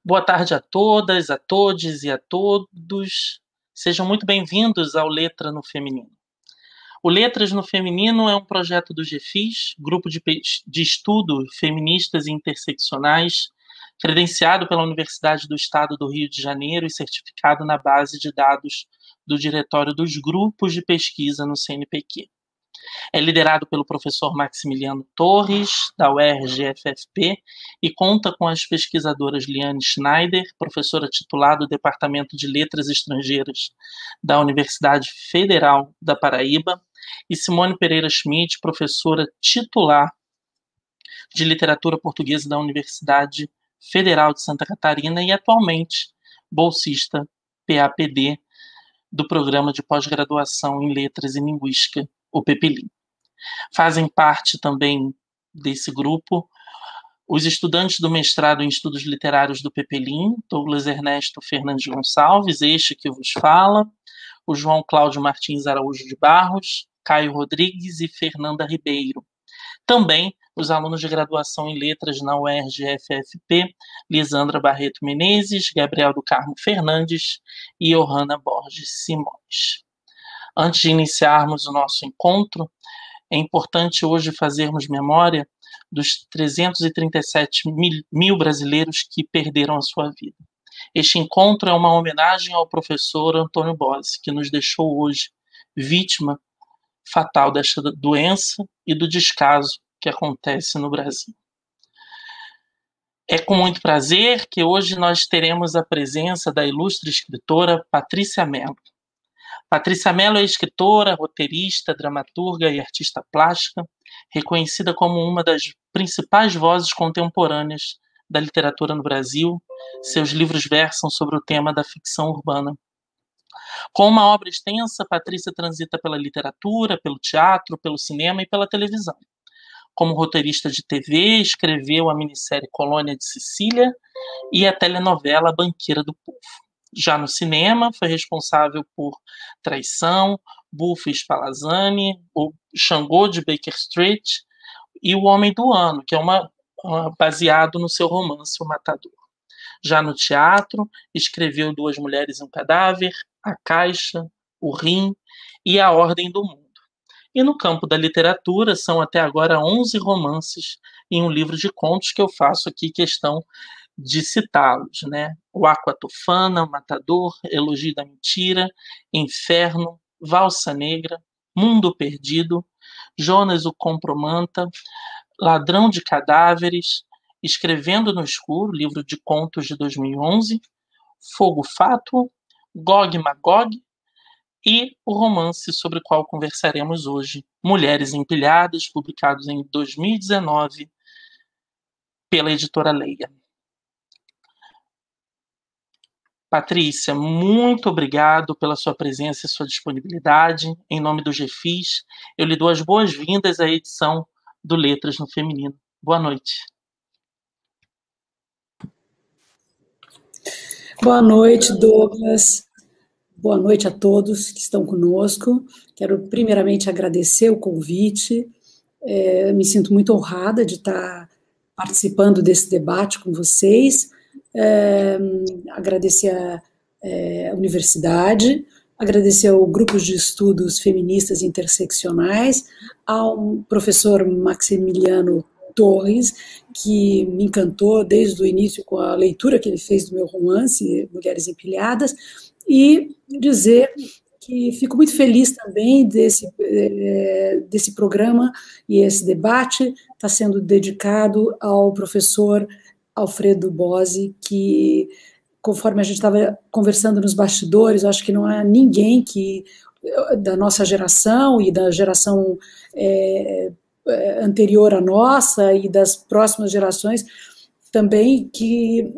Boa tarde a todas, a todes e a todos. Sejam muito bem-vindos ao Letra no Feminino. O Letras no Feminino é um projeto do GFIS, Grupo de Estudo Feministas e Interseccionais, credenciado pela Universidade do Estado do Rio de Janeiro e certificado na base de dados do Diretório dos Grupos de Pesquisa no CNPq. É liderado pelo professor Maximiliano Torres, da UERJ-FFP, e conta com as pesquisadoras Liane Schneider, professora titular do Departamento de Letras Estrangeiras da Universidade Federal da Paraíba, e Simone Pereira Schmidt, professora titular de Literatura Portuguesa da Universidade Federal de Santa Catarina e atualmente bolsista PAPD do Programa de Pós-Graduação em Letras e Linguística, o PPLIN. Fazem parte também desse grupo os estudantes do mestrado em Estudos Literários do PPLIN, Douglas Ernesto Fernandes Gonçalves, este que vos fala, o João Cláudio Martins Araújo de Barros, Caio Rodrigues e Fernanda Ribeiro. Também os alunos de graduação em letras na UERJ-FFP, Lisandra Barreto Menezes, Gabriel do Carmo Fernandes e Johanna Borges Simões. Antes de iniciarmos o nosso encontro, é importante hoje fazermos memória dos 337 mil brasileiros que perderam a sua vida. Este encontro é uma homenagem ao professor Antônio Bossi, que nos deixou hoje vítima fatal desta doença e do descaso que acontece no Brasil. É com muito prazer que hoje nós teremos a presença da ilustre escritora Patrícia Mello. Patrícia Mello é escritora, roteirista, dramaturga e artista plástica, reconhecida como uma das principais vozes contemporâneas da literatura no Brasil. Seus livros versam sobre o tema da ficção urbana. Com uma obra extensa, Patrícia transita pela literatura, pelo teatro, pelo cinema e pela televisão. Como roteirista de TV, escreveu a minissérie Colônia de Sicília e a telenovela Banqueira do Povo. Já no cinema, foi responsável por Traição, Buffy Spallanzani, o Xangô de Baker Street e O Homem do Ano, que é baseado no seu romance O Matador. Já no teatro, escreveu Duas Mulheres e um Cadáver, A Caixa, O Rim e A Ordem do Mundo. E no campo da literatura, são até agora 11 romances e um livro de contos que eu faço aqui questão de citá-los, né? O Aqua Tofana, O Matador, Elogio da Mentira, Inferno, Valsa Negra, Mundo Perdido, Jonas o Compromanta, Ladrão de Cadáveres, Escrevendo no Escuro, livro de contos de 2011, Fogo Fátuo, Gog Magog e o romance sobre o qual conversaremos hoje, Mulheres Empilhadas, publicado em 2019 pela editora Leia. Patrícia, muito obrigado pela sua presença e sua disponibilidade. Em nome do GFIS, eu lhe dou as boas-vindas à edição do Letras no Feminino. Boa noite. Boa noite, Douglas. Boa noite a todos que estão conosco. Quero primeiramente agradecer o convite. Me sinto muito honrada de estar participando desse debate com vocês. Agradecer a universidade, agradecer ao Grupo de Estudos Feministas e Interseccionais, ao professor Maximiliano Torres, que me encantou desde o início com a leitura que ele fez do meu romance, Mulheres Empilhadas, e dizer que fico muito feliz também desse programa e esse debate está sendo dedicado ao professor Alfredo Bossi, que, conforme a gente estava conversando nos bastidores, eu acho que não há ninguém da nossa geração e da geração anterior à nossa e das próximas gerações também que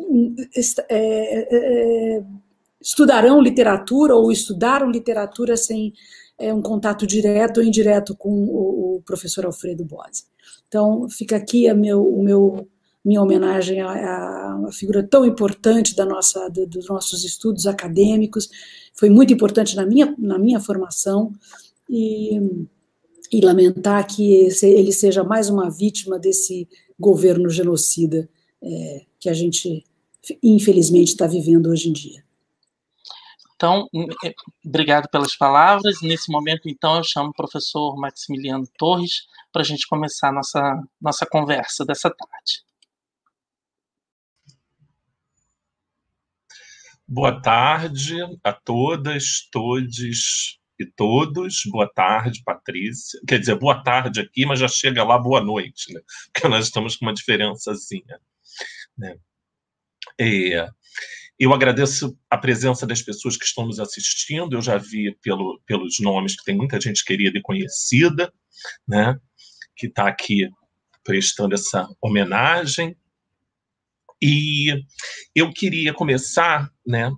estudarão literatura ou estudaram literatura sem um contato direto ou indireto com o professor Alfredo Bossi. Então, fica aqui minha homenagem a uma figura tão importante dos nossos estudos acadêmicos, foi muito importante na minha formação, e lamentar que ele seja mais uma vítima desse governo genocida que a gente infelizmente, está vivendo hoje em dia. Então, obrigado pelas palavras. Nesse momento, então, eu chamo o professor Maximiliano Torres para a gente começar a nossa conversa dessa tarde. Boa tarde a todas, todes e todos. Boa tarde, Patrícia. Quer dizer, boa tarde aqui, mas já chega lá boa noite, né? Porque nós estamos com uma diferençazinha, né? Eu agradeço a presença das pessoas que estão nos assistindo. Eu já vi pelos nomes que tem muita gente querida e conhecida, né, que está aqui prestando essa homenagem. E eu queria começar, né,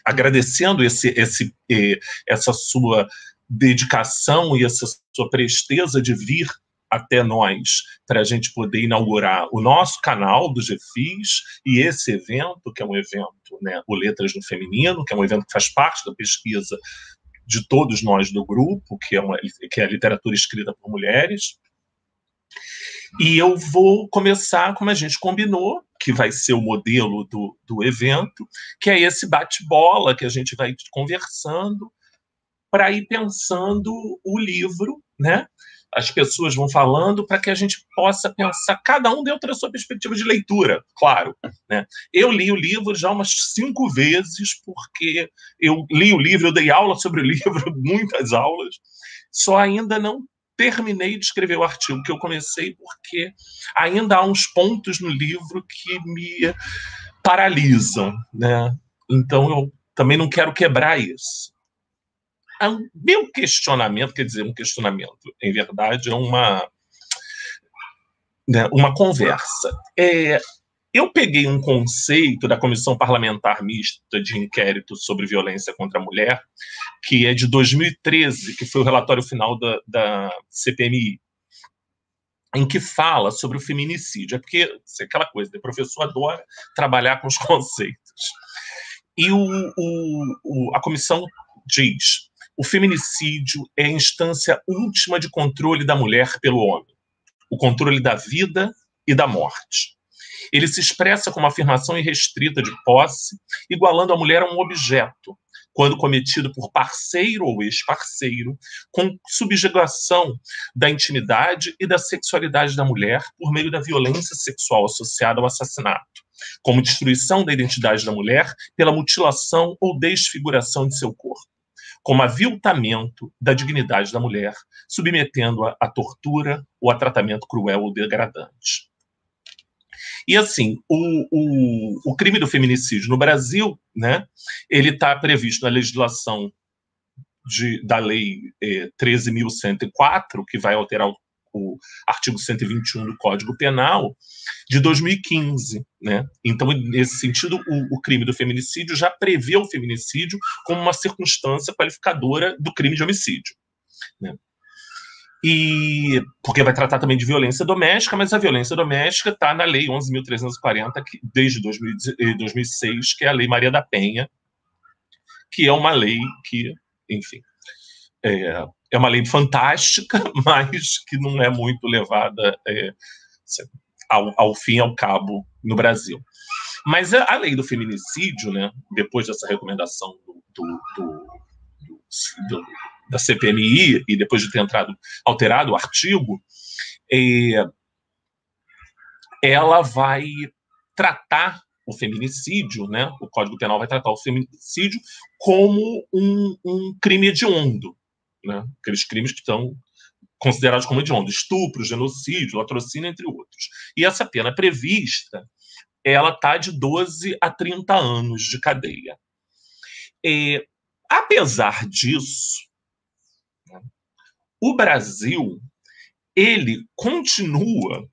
agradecendo essa sua dedicação e essa sua presteza de vir até nós, para a gente poder inaugurar o nosso canal do GFIS e esse evento, que é um evento, né, o Letras no Feminino, que é um evento que faz parte da pesquisa de todos nós do grupo, que é a literatura escrita por mulheres. E eu vou começar, como a gente combinou, que vai ser o modelo do evento, que é esse bate-bola que a gente vai conversando para ir pensando o livro, né? As pessoas vão falando para que a gente possa pensar, cada um dentro da sua perspectiva de leitura, claro, né? Eu li o livro já umas 5 vezes, porque eu li o livro, eu dei aula sobre o livro, muitas aulas, só ainda não terminei de escrever o artigo que eu comecei, porque ainda há uns pontos no livro que me paralisam, né? Então eu também não quero quebrar isso. Meu questionamento, quer dizer, um questionamento, em verdade, é uma conversa. Eu peguei um conceito da Comissão Parlamentar Mista de Inquérito sobre Violência contra a Mulher, que é de 2013, que foi o relatório final da CPMI, em que fala sobre o feminicídio. É porque, aquela coisa, o professor adora trabalhar com os conceitos. E a comissão diz: o feminicídio é a instância última de controle da mulher pelo homem, o controle da vida e da morte. Ele se expressa como afirmação irrestrita de posse, igualando a mulher a um objeto, quando cometido por parceiro ou ex-parceiro, com subjugação da intimidade e da sexualidade da mulher por meio da violência sexual associada ao assassinato, como destruição da identidade da mulher pela mutilação ou desfiguração de seu corpo, como aviltamento da dignidade da mulher, submetendo-a à tortura ou a tratamento cruel ou degradante. E assim, o crime do feminicídio no Brasil, né, ele está previsto na legislação da Lei 13.104, que vai alterar o artigo 121 do Código Penal, de 2015. Né? Então, nesse sentido, o crime do feminicídio já prevê o feminicídio como uma circunstância qualificadora do crime de homicídio. Né? E porque vai tratar também de violência doméstica, mas a violência doméstica está na Lei 11.340, desde 2006, que é a Lei Maria da Penha, que é uma lei que, enfim, é uma lei fantástica, mas que não é muito levada ao fim e ao cabo no Brasil. Mas a lei do feminicídio, né, depois dessa recomendação da CPMI e depois de ter alterado o artigo, ela vai tratar o feminicídio, né? O Código Penal vai tratar o feminicídio como um crime hediondo, né? Aqueles crimes que estão considerados como hediondo, estupro, genocídio, latrocínio, entre outros. E essa pena prevista, ela está de 12 a 30 anos de cadeia. Apesar disso, o Brasil, ele continua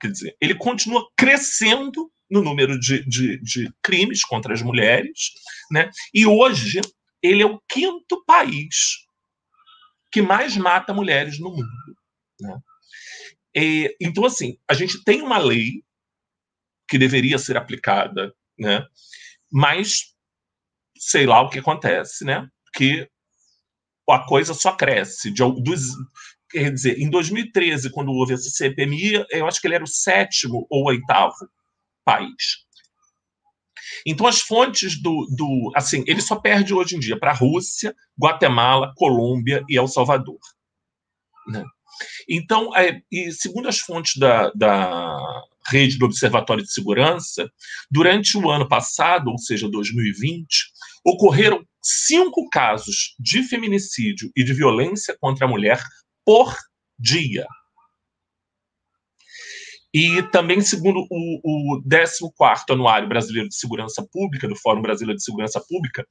crescendo no número de crimes contra as mulheres, né? E hoje ele é o 5º país que mais mata mulheres no mundo. Né? Então, assim, a gente tem uma lei que deveria ser aplicada, né? Mas sei lá o que acontece, né? Porque a coisa só cresce. Quer dizer, em 2013, quando houve essa CPMI, eu acho que ele era o 7º ou 8º país. Então, as fontes assim, ele só perde hoje em dia para a Rússia, Guatemala, Colômbia e El Salvador, né? Então, e segundo as fontes da rede do Observatório de Segurança, durante o ano passado, ou seja, 2020, ocorreram 5 casos de feminicídio e de violência contra a mulher por dia. E também, segundo o 14º Anuário Brasileiro de Segurança Pública, do Fórum Brasileiro de Segurança Pública,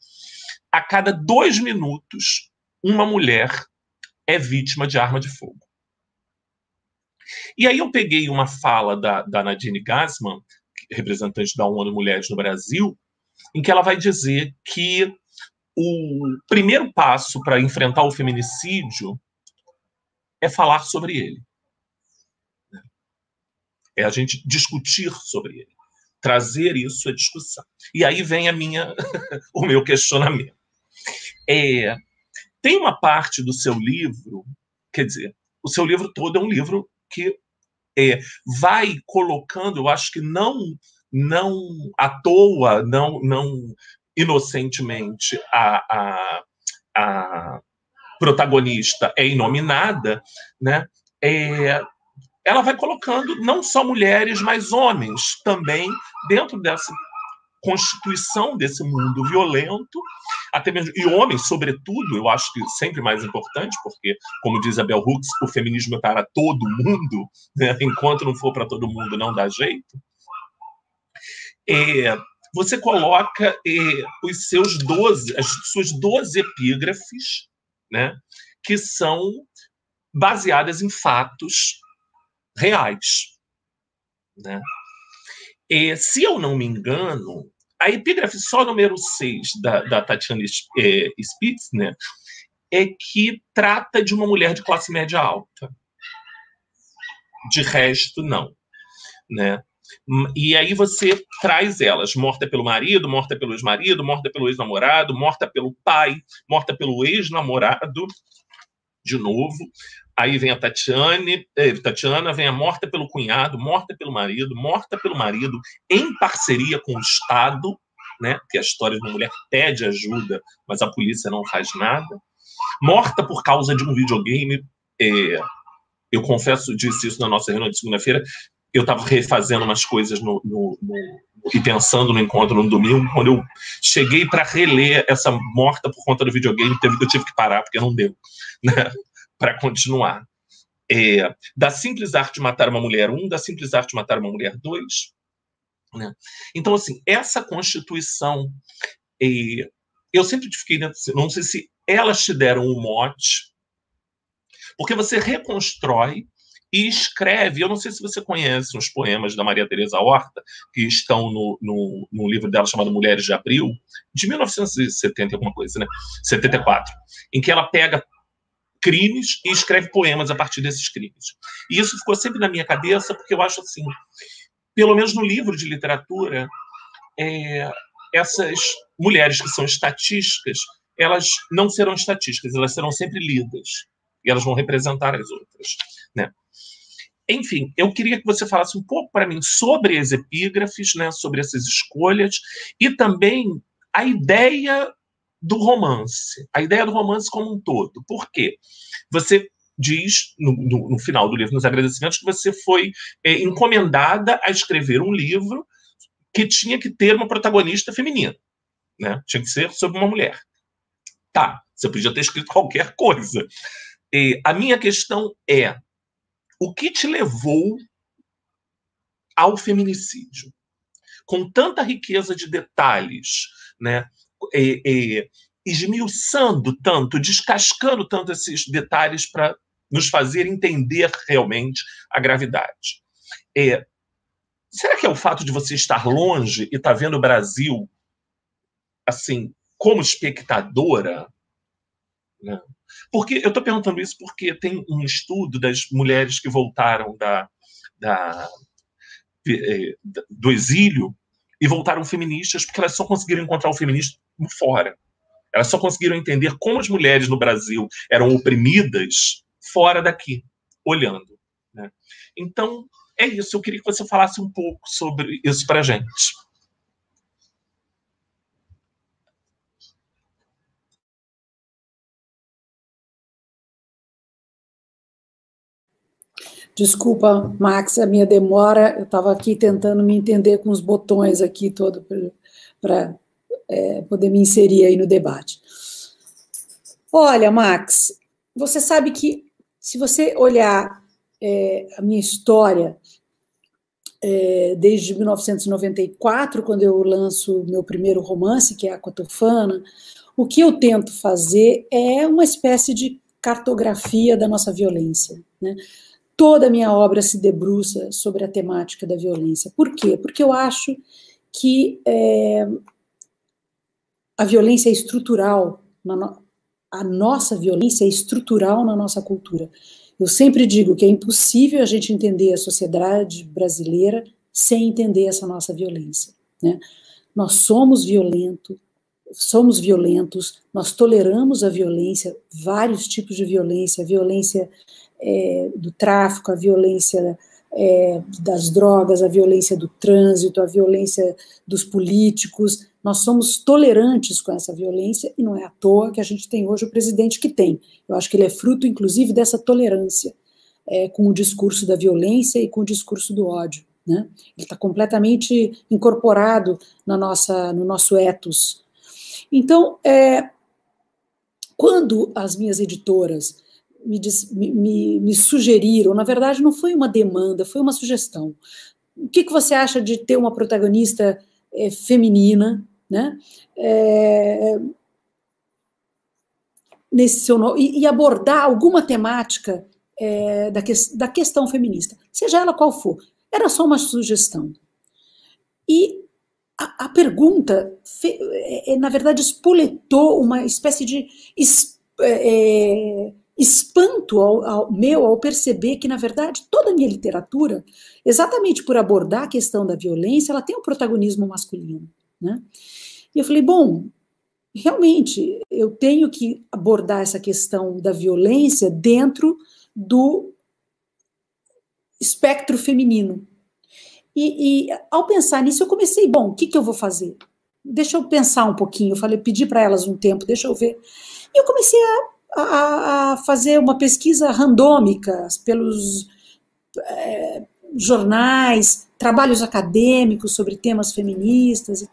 a cada 2 minutos, uma mulher é vítima de arma de fogo. E aí eu peguei uma fala da Nadine Gassmann, representante da ONU Mulheres no Brasil, em que ela vai dizer que o primeiro passo para enfrentar o feminicídio é falar sobre ele. É a gente discutir sobre ele. Trazer isso à discussão. E aí vem o meu questionamento. Tem uma parte do seu livro, quer dizer, o seu livro todo é um livro que vai colocando, eu acho que não à toa, não inocentemente, a protagonista é inominada, né? Ela vai colocando não só mulheres, mas homens também dentro dessa constituição desse mundo violento, até mesmo, e homens, sobretudo, eu acho que sempre mais importante, porque, como diz a Bell Hooks, o feminismo é para todo mundo, né? Enquanto não for para todo mundo, não dá jeito. Você coloca as suas 12 epígrafes, né? Que são baseadas em fatos reais, né? Se eu não me engano, a epígrafe só número 6 da Tatiana Spitzner é que trata de uma mulher de classe média alta. De resto, não, né? E aí você traz elas, morta pelo marido, morta pelo ex-marido, morta pelo ex-namorado, morta pelo pai, morta pelo ex-namorado, de novo. Aí vem a Tatiana, vem a morta pelo cunhado, morta pelo marido em parceria com o Estado, né? Que é a história de uma mulher que pede ajuda, mas a polícia não faz nada. Morta por causa de um videogame. Eu confesso, disse isso na nossa reunião de segunda-feira, eu estava refazendo umas coisas e pensando no encontro no domingo, quando eu cheguei para reler essa morta por conta do videogame, eu tive que parar, porque não deu, né? Para continuar. Da simples arte de matar uma mulher 1, da simples arte de matar uma mulher 2. Né? Então, assim, essa Constituição, eu sempre fiquei, não sei se elas te deram um mote, porque você reconstrói e escreve, eu não sei se você conhece os poemas da Maria Teresa Horta, que estão no livro dela chamado Mulheres de Abril, de 1970 alguma coisa, né? 74, em que ela pega crimes e escreve poemas a partir desses crimes. E isso ficou sempre na minha cabeça, porque eu acho assim, pelo menos no livro de literatura, essas mulheres que são estatísticas, elas não serão estatísticas, elas serão sempre lidas. E elas vão representar as outras, né? Enfim, eu queria que você falasse um pouco para mim sobre as epígrafes, né, sobre essas escolhas, e também a ideia do romance como um todo. Por quê? Você diz, no final do livro, nos agradecimentos, que você foi encomendada a escrever um livro que tinha que ter uma protagonista feminina, né? Tinha que ser sobre uma mulher. Tá, você podia ter escrito qualquer coisa. A minha questão é, o que te levou ao feminicídio? Com tanta riqueza de detalhes, né? Esmiuçando tanto, descascando tanto esses detalhes para nos fazer entender realmente a gravidade. Será que é o fato de você estar longe e estar vendo o Brasil assim, como espectadora? Né? Porque eu estou perguntando isso porque tem um estudo das mulheres que voltaram do exílio e voltaram feministas porque elas só conseguiram encontrar o feminismo fora. Elas só conseguiram entender como as mulheres no Brasil eram oprimidas fora daqui, olhando. Né? Então, é isso. Eu queria que você falasse um pouco sobre isso para a gente. Desculpa, Max, a minha demora, eu estava aqui tentando me entender com os botões aqui todo para poder me inserir aí no debate. Olha, Max, você sabe que se você olhar a minha história desde 1994, quando eu lanço meu primeiro romance, que é A Cotofana, o que eu tento fazer é uma espécie de cartografia da nossa violência, né? Toda a minha obra se debruça sobre a temática da violência. Por quê? Porque eu acho que a violência é estrutural, a nossa violência é estrutural na nossa cultura. Eu sempre digo que é impossível a gente entender a sociedade brasileira sem entender essa nossa violência, né? Nós somos violentos, nós toleramos a violência, vários tipos de violência, a violência do tráfico, a violência das drogas, a violência do trânsito, a violência dos políticos. Nós somos tolerantes com essa violência e não é à toa que a gente tem hoje o presidente que tem. Eu acho que ele é fruto, inclusive, dessa tolerância com o discurso da violência e com o discurso do ódio, né? Ele está completamente incorporado no nosso ethos. Então, quando as minhas editoras me sugeriram, na verdade não foi uma demanda, foi uma sugestão. O que você acha de ter uma protagonista feminina, né? Nesse seu e abordar alguma temática da questão feminista, seja ela qual for. Era só uma sugestão. E a pergunta, na verdade, espoletou uma espécie de espanto ao perceber que, na verdade, toda a minha literatura, exatamente por abordar a questão da violência, ela tem um protagonismo masculino, né? E eu falei, bom, realmente, eu tenho que abordar essa questão da violência dentro do espectro feminino. E ao pensar nisso, eu comecei, bom, o que eu vou fazer? Deixa eu pensar um pouquinho, eu falei, pedi para elas um tempo, deixa eu ver. E eu comecei a fazer uma pesquisa randômica pelos jornais, trabalhos acadêmicos sobre temas feministas,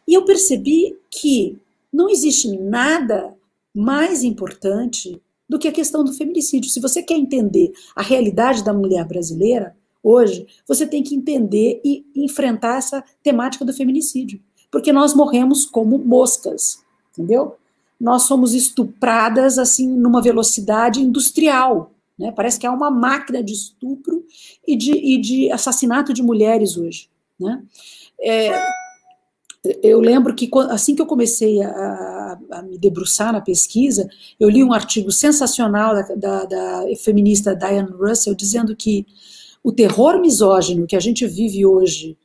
e eu percebi que não existe nada mais importante do que a questão do feminicídio. Se você quer entender a realidade da mulher brasileira hoje, você tem que entender e enfrentar essa temática do feminicídio, porque nós morremos como moscas, entendeu? Nós somos estupradas assim numa velocidade industrial, né? Parece que há uma máquina de estupro e de assassinato de mulheres hoje, né? Eu lembro que assim que eu comecei a me debruçar na pesquisa, eu li um artigo sensacional da feminista Diane Russell dizendo que o terror misógino que a gente vive hoje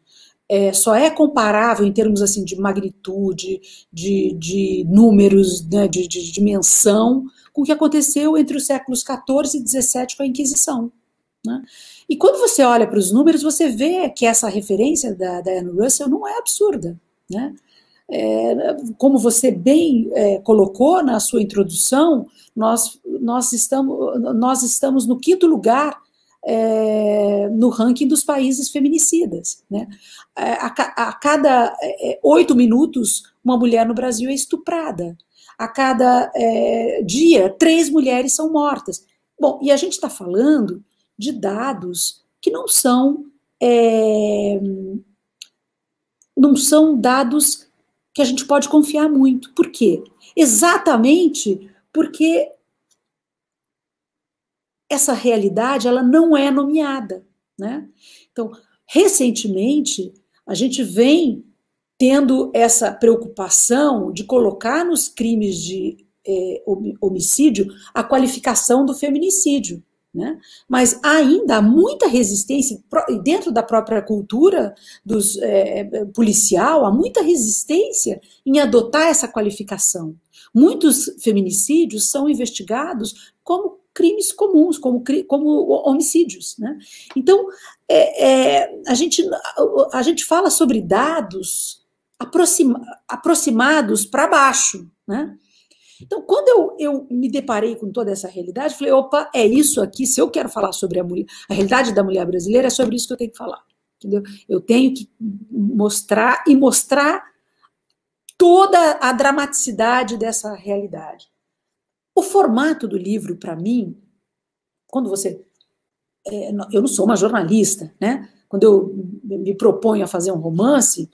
só é comparável em termos assim de magnitude, de números, né, de dimensão, com o que aconteceu entre os séculos XIV e XVII com a Inquisição, né? E quando você olha para os números, você vê que essa referência da Diane Russell não é absurda, né? Como você bem colocou na sua introdução, nós estamos no 5º lugar no ranking dos países feminicidas, né? A cada 8 minutos, uma mulher no Brasil é estuprada. A cada dia, 3 mulheres são mortas. Bom, e a gente está falando de dados que não são dados que a gente pode confiar muito. Por quê? Exatamente porque essa realidade ela não é nomeada, né? Então, recentemente, a gente vem tendo essa preocupação de colocar nos crimes de homicídio a qualificação do feminicídio, né? Mas ainda há muita resistência dentro da própria cultura policial, há muita resistência em adotar essa qualificação. Muitos feminicídios são investigados como crimes comuns, como homicídios, né? Então, a gente fala sobre dados aproximados para baixo, né? Então, quando eu me deparei com toda essa realidade, falei, opa, é isso aqui, se eu quero falar sobre a realidade da mulher brasileira, é sobre isso que eu tenho que falar, entendeu? Eu tenho que mostrar toda a dramaticidade dessa realidade. O formato do livro, para mim, quando você... eu não sou uma jornalista, né? Quando eu me proponho a fazer um romance,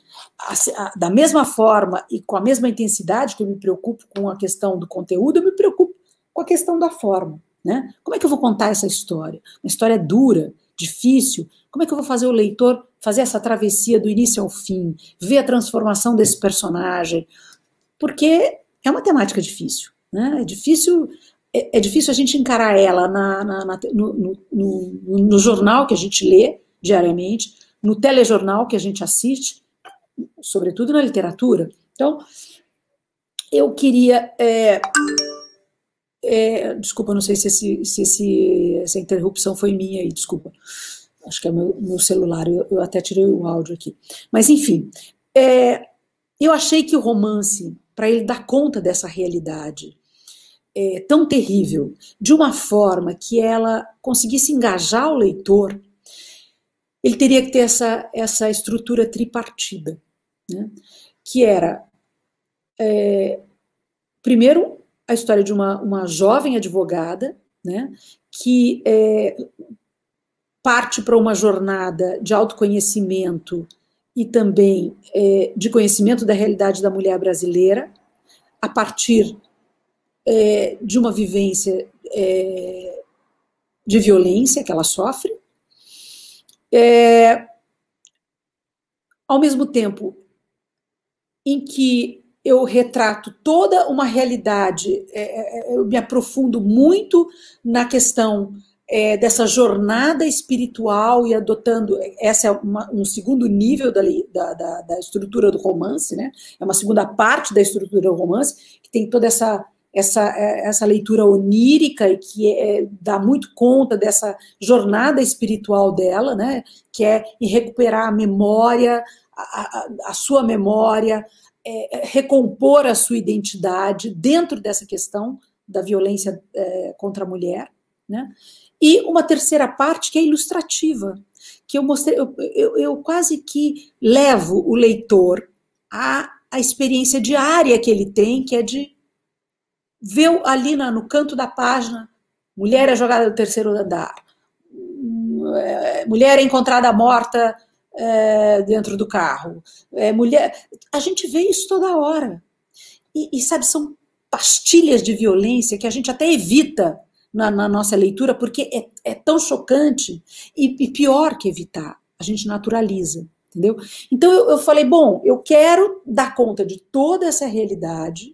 da mesma forma e com a mesma intensidade que eu me preocupo com a questão do conteúdo, eu me preocupo com a questão da forma, né? Como é que eu vou contar essa história? Uma história dura, difícil. Como é que eu vou fazer o leitor fazer essa travessia do início ao fim, ver a transformação desse personagem? Porque é uma temática difícil, né? É difícil a gente encarar ela no jornal que a gente lê diariamente, no telejornal que a gente assiste, sobretudo na literatura. Então, eu queria... desculpa, não sei se essa interrupção foi minha aí, desculpa. Acho que é meu celular, eu até tirei o áudio aqui. Mas, enfim, eu achei que o romance, para ele dar conta dessa realidade tão terrível, de uma forma que ela conseguisse engajar o leitor, ele teria que ter essa estrutura tripartida, né? Que era, primeiro, a história de uma jovem advogada, né, que parte para uma jornada de autoconhecimento e também de conhecimento da realidade da mulher brasileira, a partir de uma vivência de violência que ela sofre. Ao mesmo tempo em que eu retrato toda uma realidade, eu me aprofundo muito na questão dessa jornada espiritual e adotando, essa é um segundo nível da estrutura do romance, né? É uma segunda parte da estrutura do romance, que tem toda essa leitura onírica e que dá muito conta dessa jornada espiritual dela, né? Que é em recuperar a memória, a sua memória, recompor a sua identidade dentro dessa questão da violência contra a mulher, né? E uma terceira parte que é ilustrativa, que eu mostrei, eu quase que levo o leitor à experiência diária que ele tem, que é de ver ali no canto da página, mulher é jogada do terceiro andar, mulher é encontrada morta dentro do carro, mulher... A gente vê isso toda hora. E sabe, são pastilhas de violência que a gente até evita na nossa leitura, porque é tão chocante, e pior que evitar, a gente naturaliza, entendeu? Então eu falei, bom, eu quero dar conta de toda essa realidade,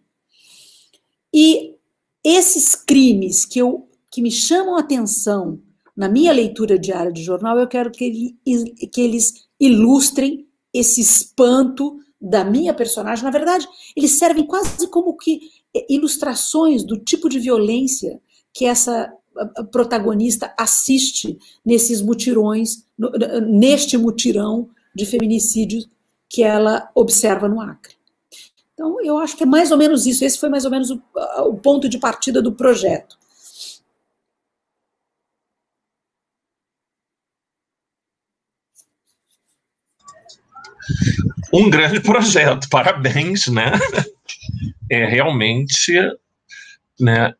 e esses crimes que me chamam a atenção na minha leitura diária de jornal, eu quero que eles ilustrem esse espanto da minha personagem. Na verdade, eles servem quase como que ilustrações do tipo de violência que essa protagonista assiste nesses mutirões, neste mutirão de feminicídios que ela observa no Acre. Então, eu acho que é mais ou menos isso. Esse foi mais ou menos o ponto de partida do projeto. Um grande projeto, parabéns, né? É realmente, né,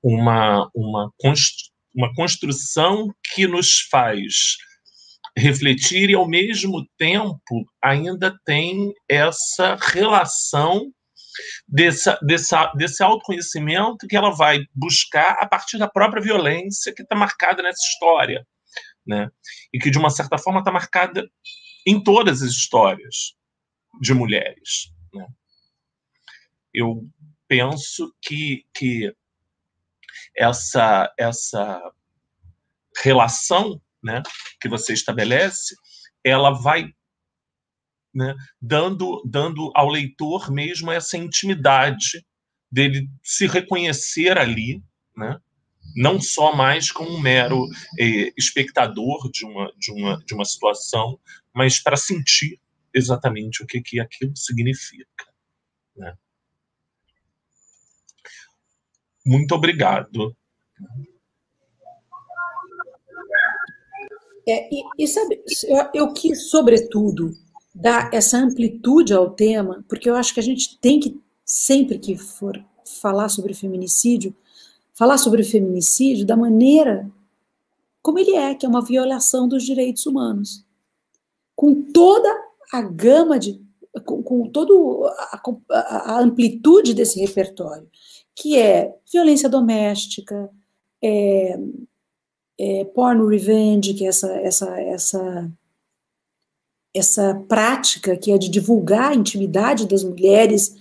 uma construção que nos faz refletir e, ao mesmo tempo, ainda tem essa relação desse autoconhecimento que ela vai buscar a partir da própria violência que está marcada nessa história, né? E que, de uma certa forma, está marcada em todas as histórias de mulheres, né? Eu penso que essa relação, né, que você estabelece, ela vai, né, dando ao leitor mesmo essa intimidade dele se reconhecer ali, né, não só mais como um mero espectador de uma situação, mas para sentir exatamente o que aquilo significa, né? Muito obrigado. E sabe, eu quis, sobretudo, dar essa amplitude ao tema, porque eu acho que a gente tem que, sempre que for falar sobre feminicídio da maneira como ele é, que é uma violação dos direitos humanos. Com toda a gama com toda a amplitude desse repertório, que é violência doméstica, porn revenge, que é essa prática que é de divulgar a intimidade das mulheres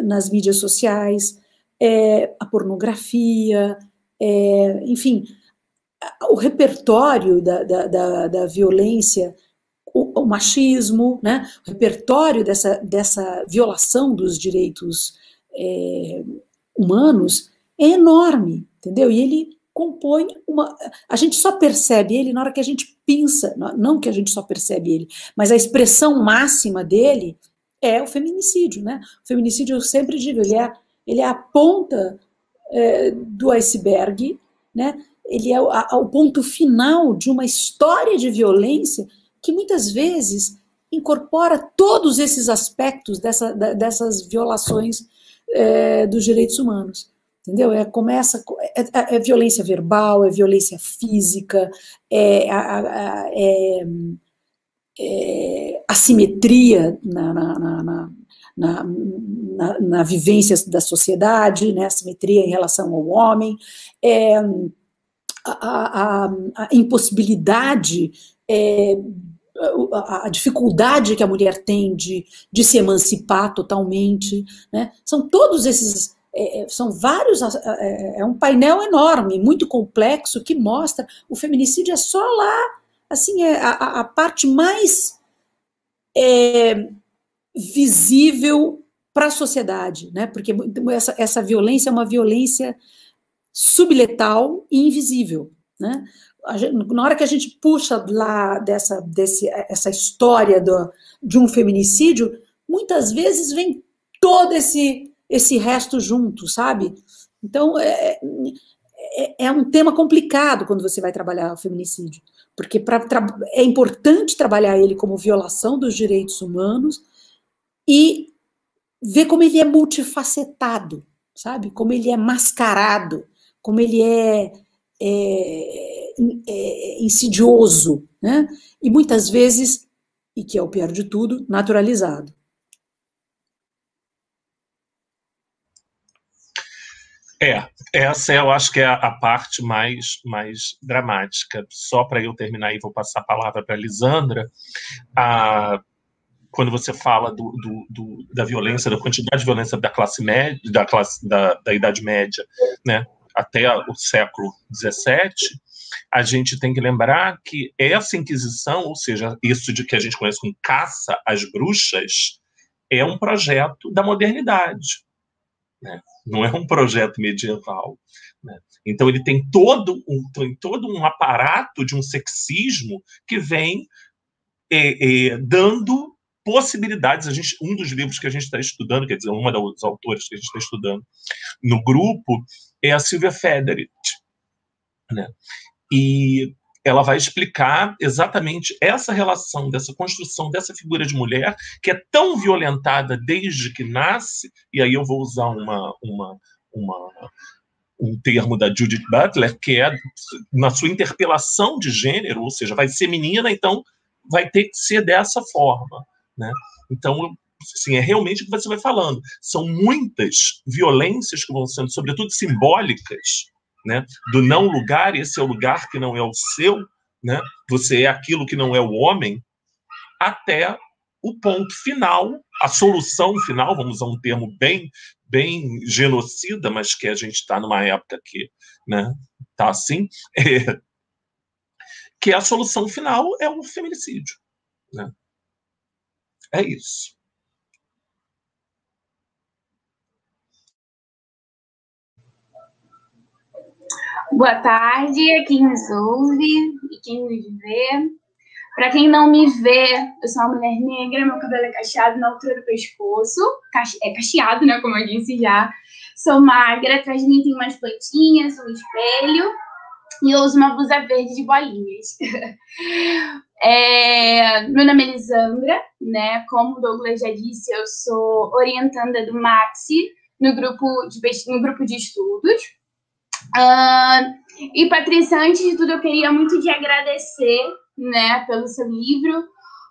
nas mídias sociais, a pornografia, enfim, o repertório da violência, o machismo, né? O repertório dessa violação dos direitos humanos é enorme, entendeu? E ele compõe a gente só percebe ele na hora que a gente pensa, não que a gente só percebe ele, mas a expressão máxima dele é o feminicídio, né? O feminicídio, eu sempre digo, ele é a ponta do iceberg, né? Ele é o ponto final de uma história de violência que muitas vezes incorpora todos esses aspectos dessas violações dos direitos humanos. Entendeu? Começa violência verbal, é violência física, assimetria na vivência da sociedade, né? Assimetria em relação ao homem, a impossibilidade, a dificuldade que a mulher tem de se emancipar totalmente, né? São todos esses, são vários, é um painel enorme, muito complexo, que mostra o feminicídio é só lá, assim, a parte mais visível para a sociedade, né? Porque essa violência é uma violência subletal e invisível, né? Na hora que a gente puxa lá essa história de um feminicídio, muitas vezes vem todo esse resto junto, sabe? Então, é um tema complicado quando você vai trabalhar o feminicídio, porque é importante trabalhar ele como violação dos direitos humanos e ver como ele é multifacetado, sabe? Como ele é mascarado, como ele é insidioso, né? E muitas vezes, e que é o pior de tudo, naturalizado. Essa eu acho que é a parte mais dramática. Só para eu terminar e vou passar a palavra para a Lisandra. Quando você fala da violência, da quantidade de violência da classe média, da Idade Média, né, até o século XVII, a gente tem que lembrar que essa Inquisição, ou seja, isso de que a gente conhece como caça às bruxas, é um projeto da modernidade, né? Não é um projeto medieval, né? Então ele tem todo um aparato de um sexismo que vem dando possibilidades. Um dos livros que a gente está estudando, quer dizer, uma dos autores que a gente está estudando no grupo é a Silvia Federici, né? E ela vai explicar exatamente essa relação, dessa construção dessa figura de mulher que é tão violentada desde que nasce, e aí eu vou usar um termo da Judith Butler, que é na sua interpelação de gênero, ou seja, vai ser menina, então vai ter que ser dessa forma, né? Então, assim, é realmente o que você vai falando. São muitas violências que vão sendo, sobretudo simbólicas, né? Do não lugar, esse é o lugar que não é o seu, né? Você é aquilo que não é o homem, até o ponto final, a solução final, vamos usar um termo bem genocida, mas que a gente está numa época que, né, tá assim, que a solução final é o feminicídio, né? É isso. Boa tarde a quem nos ouve e quem nos vê. Para quem não me vê, eu sou uma mulher negra, meu cabelo é cacheado na altura do pescoço, é cacheado, né, como eu disse já. Sou magra, atrás de mim tem umas plantinhas, um espelho e eu uso uma blusa verde de bolinhas. Meu nome é Lisandra, né? Como o Douglas já disse, eu sou orientanda do Maxi no grupo de estudos. E Patrícia, antes de tudo, eu queria muito te agradecer, né, pelo seu livro,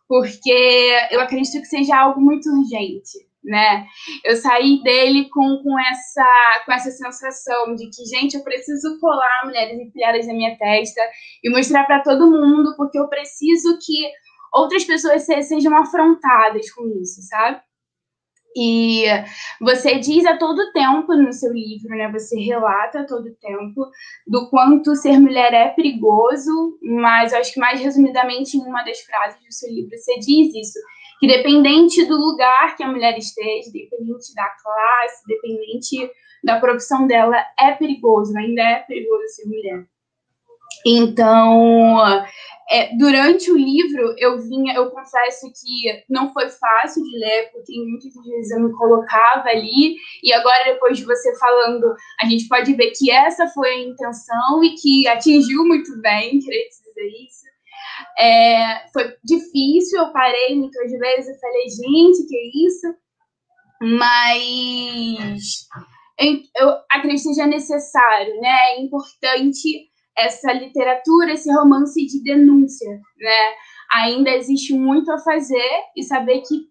porque eu acredito que seja algo muito urgente, né? Eu saí dele com essa sensação de que, gente, eu preciso colar mulheres empilhadas na minha testa e mostrar para todo mundo, porque eu preciso que outras pessoas sejam afrontadas com isso, sabe? E você diz a todo tempo no seu livro, né? Você relata a todo tempo do quanto ser mulher é perigoso, mas eu acho que mais resumidamente em uma das frases do seu livro você diz isso, que dependente do lugar que a mulher esteja, dependente da classe, dependente da profissão dela, é perigoso, ainda é perigoso ser mulher. Então, durante o livro, eu confesso que não foi fácil de ler, porque muitas vezes eu me colocava ali, e agora, depois de você falando, a gente pode ver que essa foi a intenção e que atingiu muito bem, queria te dizer isso. Foi difícil, eu parei muitas vezes, eu falei, gente, que é isso? Mas eu acredito que seja necessário, né? É importante essa literatura, esse romance de denúncia, né? Ainda existe muito a fazer e saber que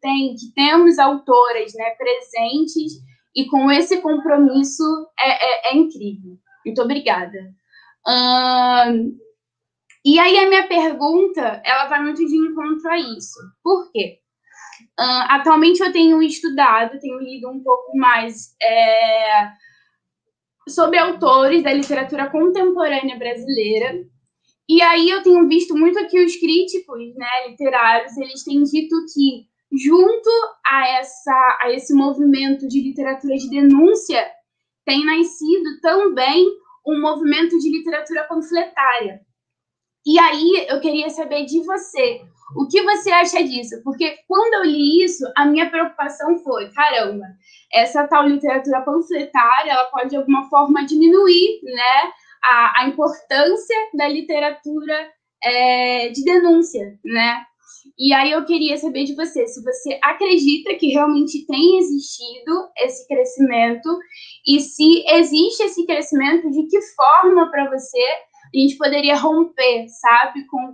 temos autoras, né, presentes e com esse compromisso é incrível. Muito obrigada. E aí a minha pergunta, ela vai muito de encontro a isso. Por quê? Atualmente eu tenho estudado, tenho lido um pouco mais sobre autores da literatura contemporânea brasileira. E aí eu tenho visto muito aqui os críticos, né, literários, eles têm dito que, junto a esse movimento de literatura de denúncia, tem nascido também um movimento de literatura panfletária. E aí eu queria saber de você, o que você acha disso? Porque quando eu li isso, a minha preocupação foi, caramba, essa tal literatura panfletária, ela pode de alguma forma diminuir, né, a importância da literatura de denúncia, né? E aí eu queria saber de você, se você acredita que realmente tem existido esse crescimento e se existe esse crescimento, de que forma para você a gente poderia romper, sabe, com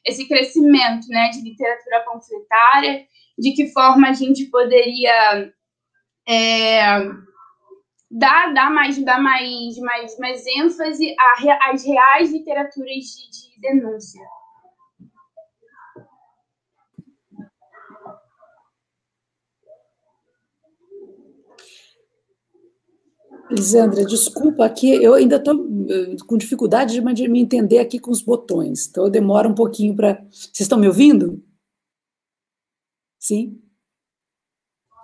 esse crescimento, né, de literatura panfletária, de que forma a gente poderia dar mais ênfase às reais literaturas de denúncia. Lisandra, desculpa aqui, eu ainda estou com dificuldade de me entender aqui com os botões, então eu demoro um pouquinho para... Vocês estão me ouvindo? Sim?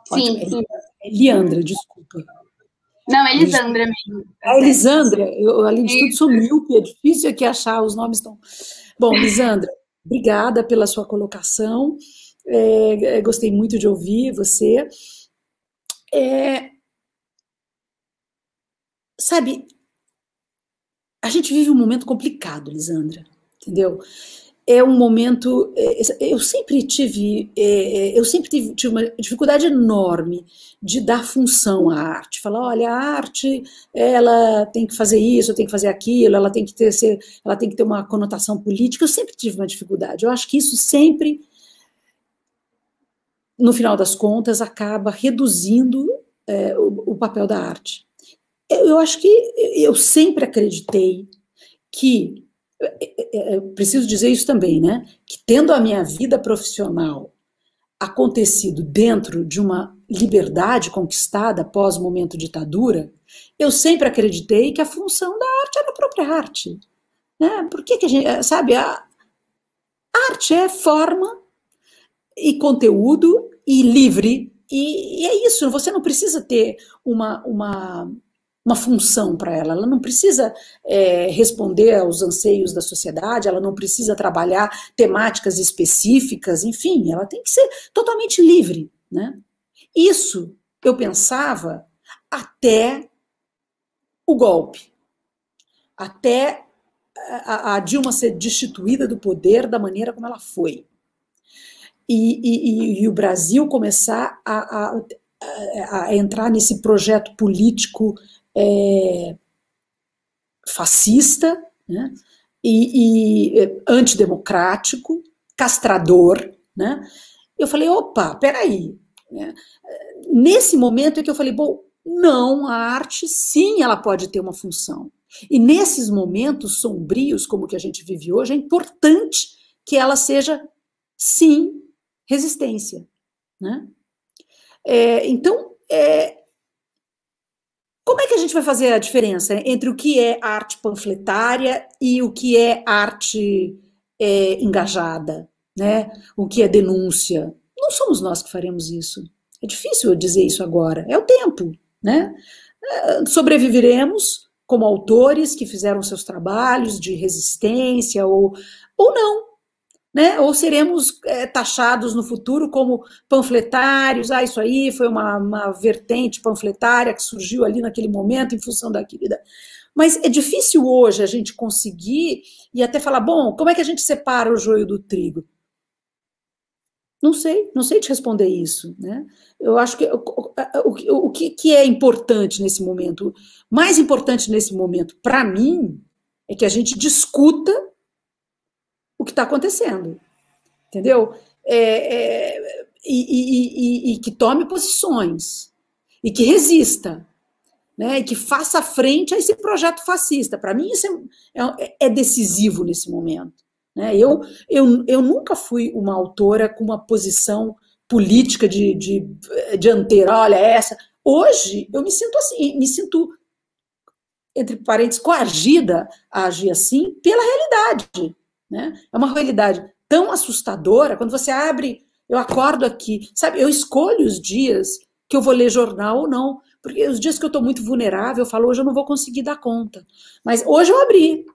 Sim, ótimo. sim. Leandra, desculpa. Não, é Lisandra mesmo. É Lisandra, eu, além de tudo, sou míope, é difícil aqui achar, os nomes estão... Bom, Lisandra, obrigada pela sua colocação, gostei muito de ouvir você. Sabe, a gente vive um momento complicado, Lisandra, entendeu? É um momento, eu sempre tive uma dificuldade enorme de dar função à arte, falar, olha, a arte, ela tem que fazer isso, tem que fazer aquilo, ela tem que ter uma conotação política, eu sempre tive uma dificuldade, eu acho que isso sempre, no final das contas, acaba reduzindo o papel da arte. Eu acho que eu sempre acreditei que, preciso dizer isso também, né, que tendo a minha vida profissional acontecido dentro de uma liberdade conquistada após o momento de ditadura, eu sempre acreditei que a função da arte era a própria arte. Né? Por que a gente, sabe, a arte é forma e conteúdo e livre, e é isso, você não precisa ter uma função para ela, ela não precisa responder aos anseios da sociedade, ela não precisa trabalhar temáticas específicas, enfim, ela tem que ser totalmente livre, né? Isso eu pensava até o golpe, até a Dilma ser destituída do poder da maneira como ela foi. E o Brasil começar a entrar nesse projeto político fascista, né, e antidemocrático, castrador, né? Eu falei, opa, peraí. Né? Nesse momento é que eu falei, bom, não, a arte, sim, ela pode ter uma função. E nesses momentos sombrios, como o que a gente vive hoje, é importante que ela seja, sim, resistência. Né? Então, como é que a gente vai fazer a diferença entre o que é arte panfletária e o que é arte engajada, né? O que é denúncia? Não somos nós que faremos isso. É difícil eu dizer isso agora. É o tempo, né? Sobreviveremos como autores que fizeram seus trabalhos de resistência ou não. Né? Ou seremos taxados no futuro como panfletários, isso aí foi uma vertente panfletária que surgiu ali naquele momento em função daquilo. Mas é difícil hoje a gente conseguir e até falar, bom, como é que a gente separa o joio do trigo? Não sei te responder isso. Né? Eu acho que o que é importante nesse momento, mais importante nesse momento para mim, é que a gente discuta o que está acontecendo, entendeu? E que tome posições, e que resista, né? E que faça frente a esse projeto fascista. Para mim, isso é decisivo nesse momento. Né? Eu nunca fui uma autora com uma posição política de dianteira, olha, essa. Hoje, eu me sinto assim, entre parênteses, coagida a agir assim pela realidade. Né? É uma realidade tão assustadora, quando você abre, eu acordo aqui, sabe, eu escolho os dias que eu vou ler jornal ou não, porque os dias que eu estou muito vulnerável, eu falo, hoje eu não vou conseguir dar conta, mas hoje eu abri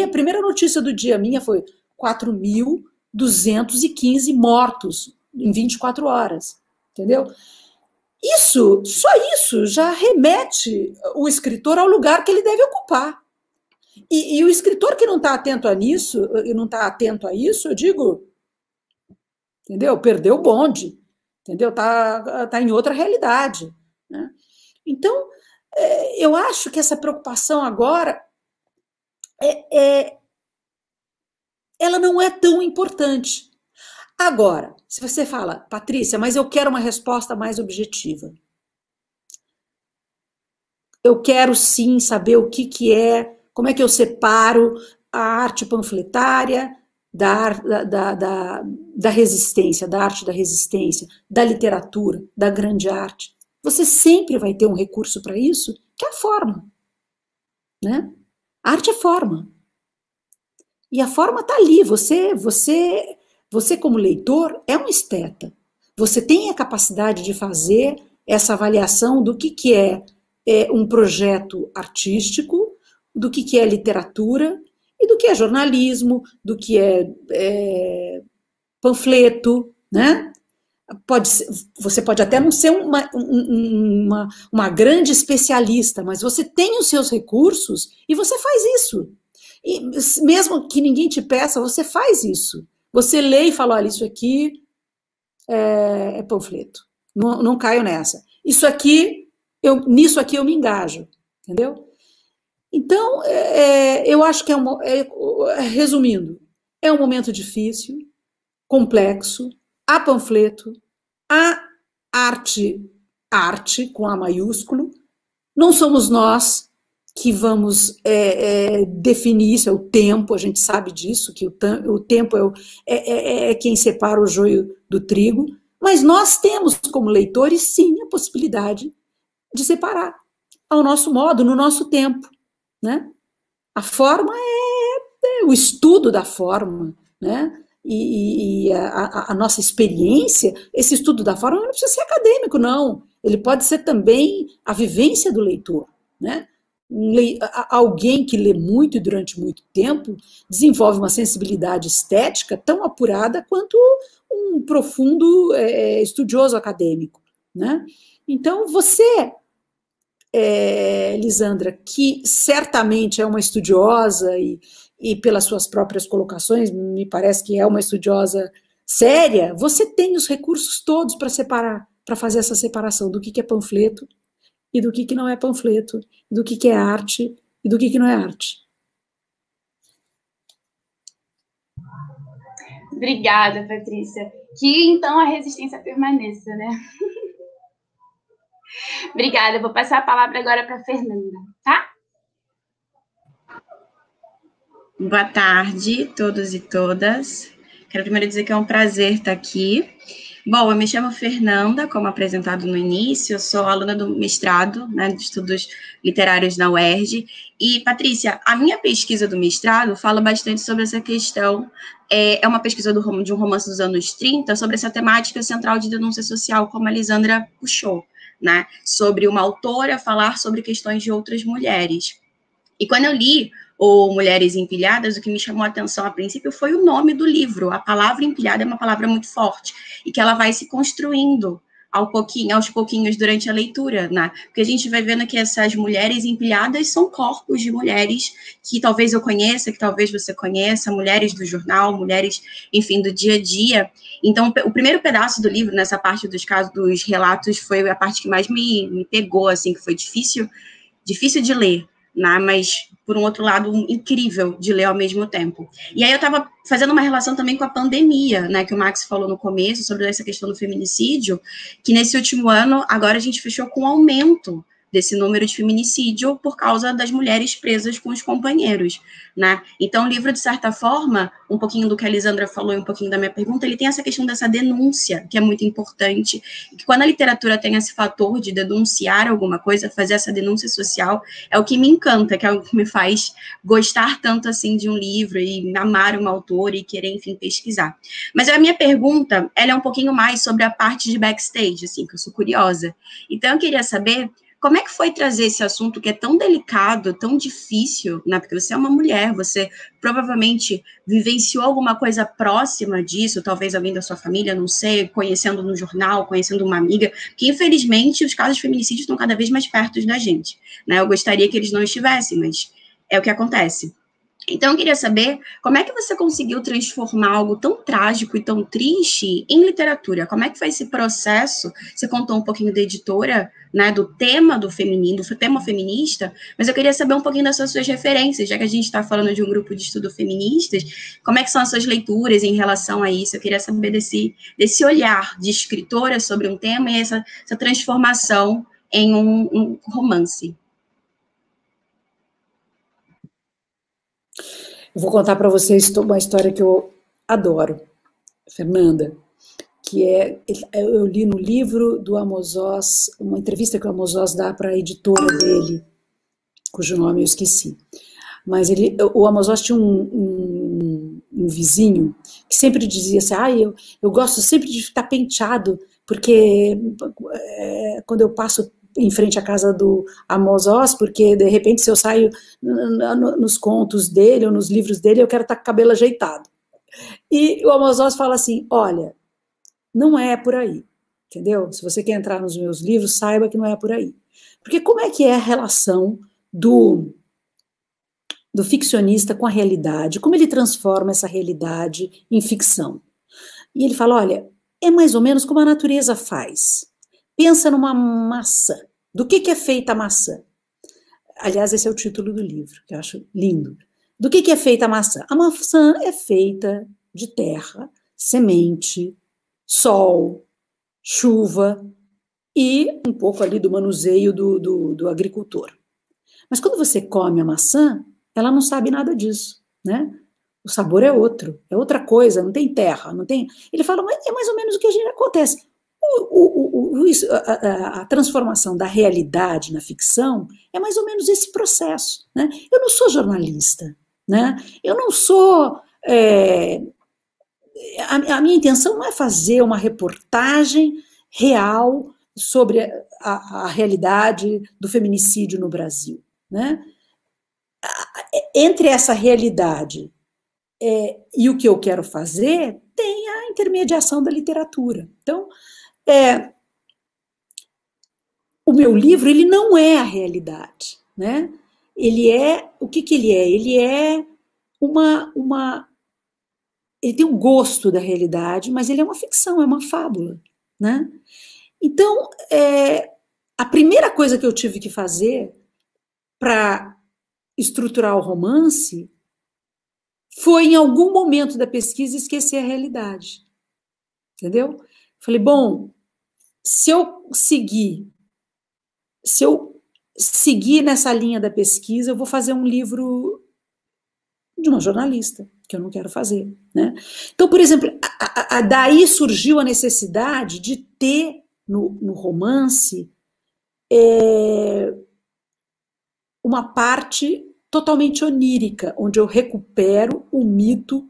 a primeira notícia do dia minha foi 4.215 mortos em 24 horas, entendeu? Só isso já remete o escritor ao lugar que ele deve ocupar. E o escritor que não está atento a isso, eu digo, entendeu? Perdeu o bonde, entendeu? Tá em outra realidade. Né? Então, eu acho que essa preocupação agora ela não é tão importante. Agora, se você fala, Patrícia, mas eu quero uma resposta mais objetiva. Eu quero sim saber o que é. Como é que eu separo a arte panfletária da resistência, da arte da resistência, da literatura, da grande arte? Você sempre vai ter um recurso para isso, que é a forma. Né? A arte é forma. E a forma está ali. Você, como leitor, é um esteta. Você tem a capacidade de fazer essa avaliação do que é um projeto artístico, do que é literatura e do que é jornalismo, do que é panfleto, né? Você pode até não ser uma grande especialista, mas você tem os seus recursos e você faz isso. E mesmo que ninguém te peça, você faz isso. Você lê e fala, olha, isso aqui é panfleto. Não caio nessa. Nisso aqui eu me engajo, entendeu? Então, eu acho que resumindo, é um momento difícil, complexo, há panfleto, há arte com A maiúsculo, não somos nós que vamos definir isso, é o tempo, a gente sabe disso, que o tempo é quem separa o joio do trigo, mas nós temos como leitores, sim, a possibilidade de separar, ao nosso modo, no nosso tempo. Né? A forma é o estudo da forma, né? E a nossa experiência, esse estudo da forma não precisa ser acadêmico, não. Ele pode ser também a vivência do leitor. Né? Alguém que lê muito e durante muito tempo desenvolve uma sensibilidade estética tão apurada quanto um profundo estudioso acadêmico. Né? Então, você, Lisandra, que certamente é uma estudiosa e pelas suas próprias colocações, me parece que é uma estudiosa séria, você tem os recursos todos para separar, para fazer essa separação do que é panfleto e do que não é panfleto, do que é arte e do que não é arte. Obrigada, Patrícia. Que então a resistência permaneça, né? Obrigada. Eu vou passar a palavra agora para a Fernanda, tá? Boa tarde, todos e todas. Quero primeiro dizer que é um prazer estar aqui. Bom, eu me chamo Fernanda, como apresentado no início, eu sou aluna do mestrado, né, de estudos literários na UERJ. E, Patrícia, a minha pesquisa do mestrado fala bastante sobre essa questão, é uma pesquisa de um romance dos anos 30, sobre essa temática central de denúncia social, como a Lisandra puxou, né, sobre uma autora falar sobre questões de outras mulheres. E quando eu li o Mulheres Empilhadas, o que me chamou a atenção a princípio foi o nome do livro. A palavra empilhada é uma palavra muito forte e que ela vai se construindo aos pouquinhos durante a leitura, né? Porque a gente vai vendo que essas mulheres empilhadas são corpos de mulheres que talvez eu conheça, que talvez você conheça, mulheres do jornal, mulheres, enfim, do dia a dia. Então, o primeiro pedaço do livro, nessa parte dos casos, dos relatos, foi a parte que mais me pegou, assim, que foi difícil de ler, né, mas, por um outro lado, incrível de ler ao mesmo tempo. E aí eu estava fazendo uma relação também com a pandemia, né, que o Max falou no começo, sobre essa questão do feminicídio, que nesse último ano, agora a gente fechou com um aumento desse número de feminicídio por causa das mulheres presas com os companheiros, né? Então, o livro, de certa forma, um pouquinho do que a Lisandra falou e um pouquinho da minha pergunta, ele tem essa questão dessa denúncia, que é muito importante, e que quando a literatura tem esse fator de denunciar alguma coisa, fazer essa denúncia social, é o que me encanta, que é o que me faz gostar tanto, assim, de um livro e amar uma autora e querer, enfim, pesquisar. Mas a minha pergunta, ela é um pouquinho mais sobre a parte de backstage, assim, que eu sou curiosa. Então, eu queria saber como é que foi trazer esse assunto que é tão delicado, tão difícil, né? Porque você é uma mulher, você provavelmente vivenciou alguma coisa próxima disso, talvez alguém da sua família, não sei, conhecendo no jornal, conhecendo uma amiga, que infelizmente os casos de feminicídio estão cada vez mais perto da gente, né? Eu gostaria que eles não estivessem, mas é o que acontece. Então, eu queria saber como é que você conseguiu transformar algo tão trágico e tão triste em literatura? Como é que foi esse processo? Você contou um pouquinho da editora, né, do tema do feminino, do tema feminista, mas eu queria saber um pouquinho das suas referências, já que a gente está falando de um grupo de estudo feministas, como é que são as suas leituras em relação a isso? Eu queria saber desse olhar de escritora sobre um tema e essa transformação em um romance. Eu vou contar para vocês uma história que eu adoro, Fernanda, que eu li no livro do Amos Oz, uma entrevista que o Amos Oz dá para a editora dele, cujo nome eu esqueci. Mas o Amos Oz tinha um vizinho que sempre dizia assim, eu gosto sempre de estar penteado, porque quando eu passo em frente à casa do Amos Oz, porque de repente se eu saio nos contos dele ou nos livros dele, eu quero estar com o cabelo ajeitado. E o Amos Oz fala assim, olha, não é por aí, entendeu? Se você quer entrar nos meus livros, saiba que não é por aí. Porque como é que é a relação do ficcionista com a realidade, como ele transforma essa realidade em ficção? E ele fala, olha, é mais ou menos como a natureza faz. Pensa numa maçã. Do que é feita a maçã? Aliás, esse é o título do livro, que eu acho lindo. Do que é feita a maçã? A maçã é feita de terra, semente, sol, chuva e um pouco ali do manuseio do agricultor. Mas quando você come a maçã, ela não sabe nada disso, né? O sabor é outro, é outra coisa, não tem terra, não tem... Ele fala, mas é mais ou menos o que acontece. A transformação da realidade na ficção é mais ou menos esse processo, né? Eu não sou jornalista, né? Eu não sou... A minha intenção não é fazer uma reportagem real sobre a realidade do feminicídio no Brasil, né? Entre essa realidade e o que eu quero fazer, tem a intermediação da literatura. Então, o meu livro, ele não é a realidade, né? Ele é, o que que ele é? Ele é ele tem um gosto da realidade, mas ele é uma ficção, é uma fábula, né? Então, a primeira coisa que eu tive que fazer para estruturar o romance foi, em algum momento da pesquisa, esquecer a realidade, entendeu? Falei, bom, se eu seguir nessa linha da pesquisa, eu vou fazer um livro de uma jornalista, que eu não quero fazer, né? Então, por exemplo, daí surgiu a necessidade de ter no romance uma parte totalmente onírica, onde eu recupero o mito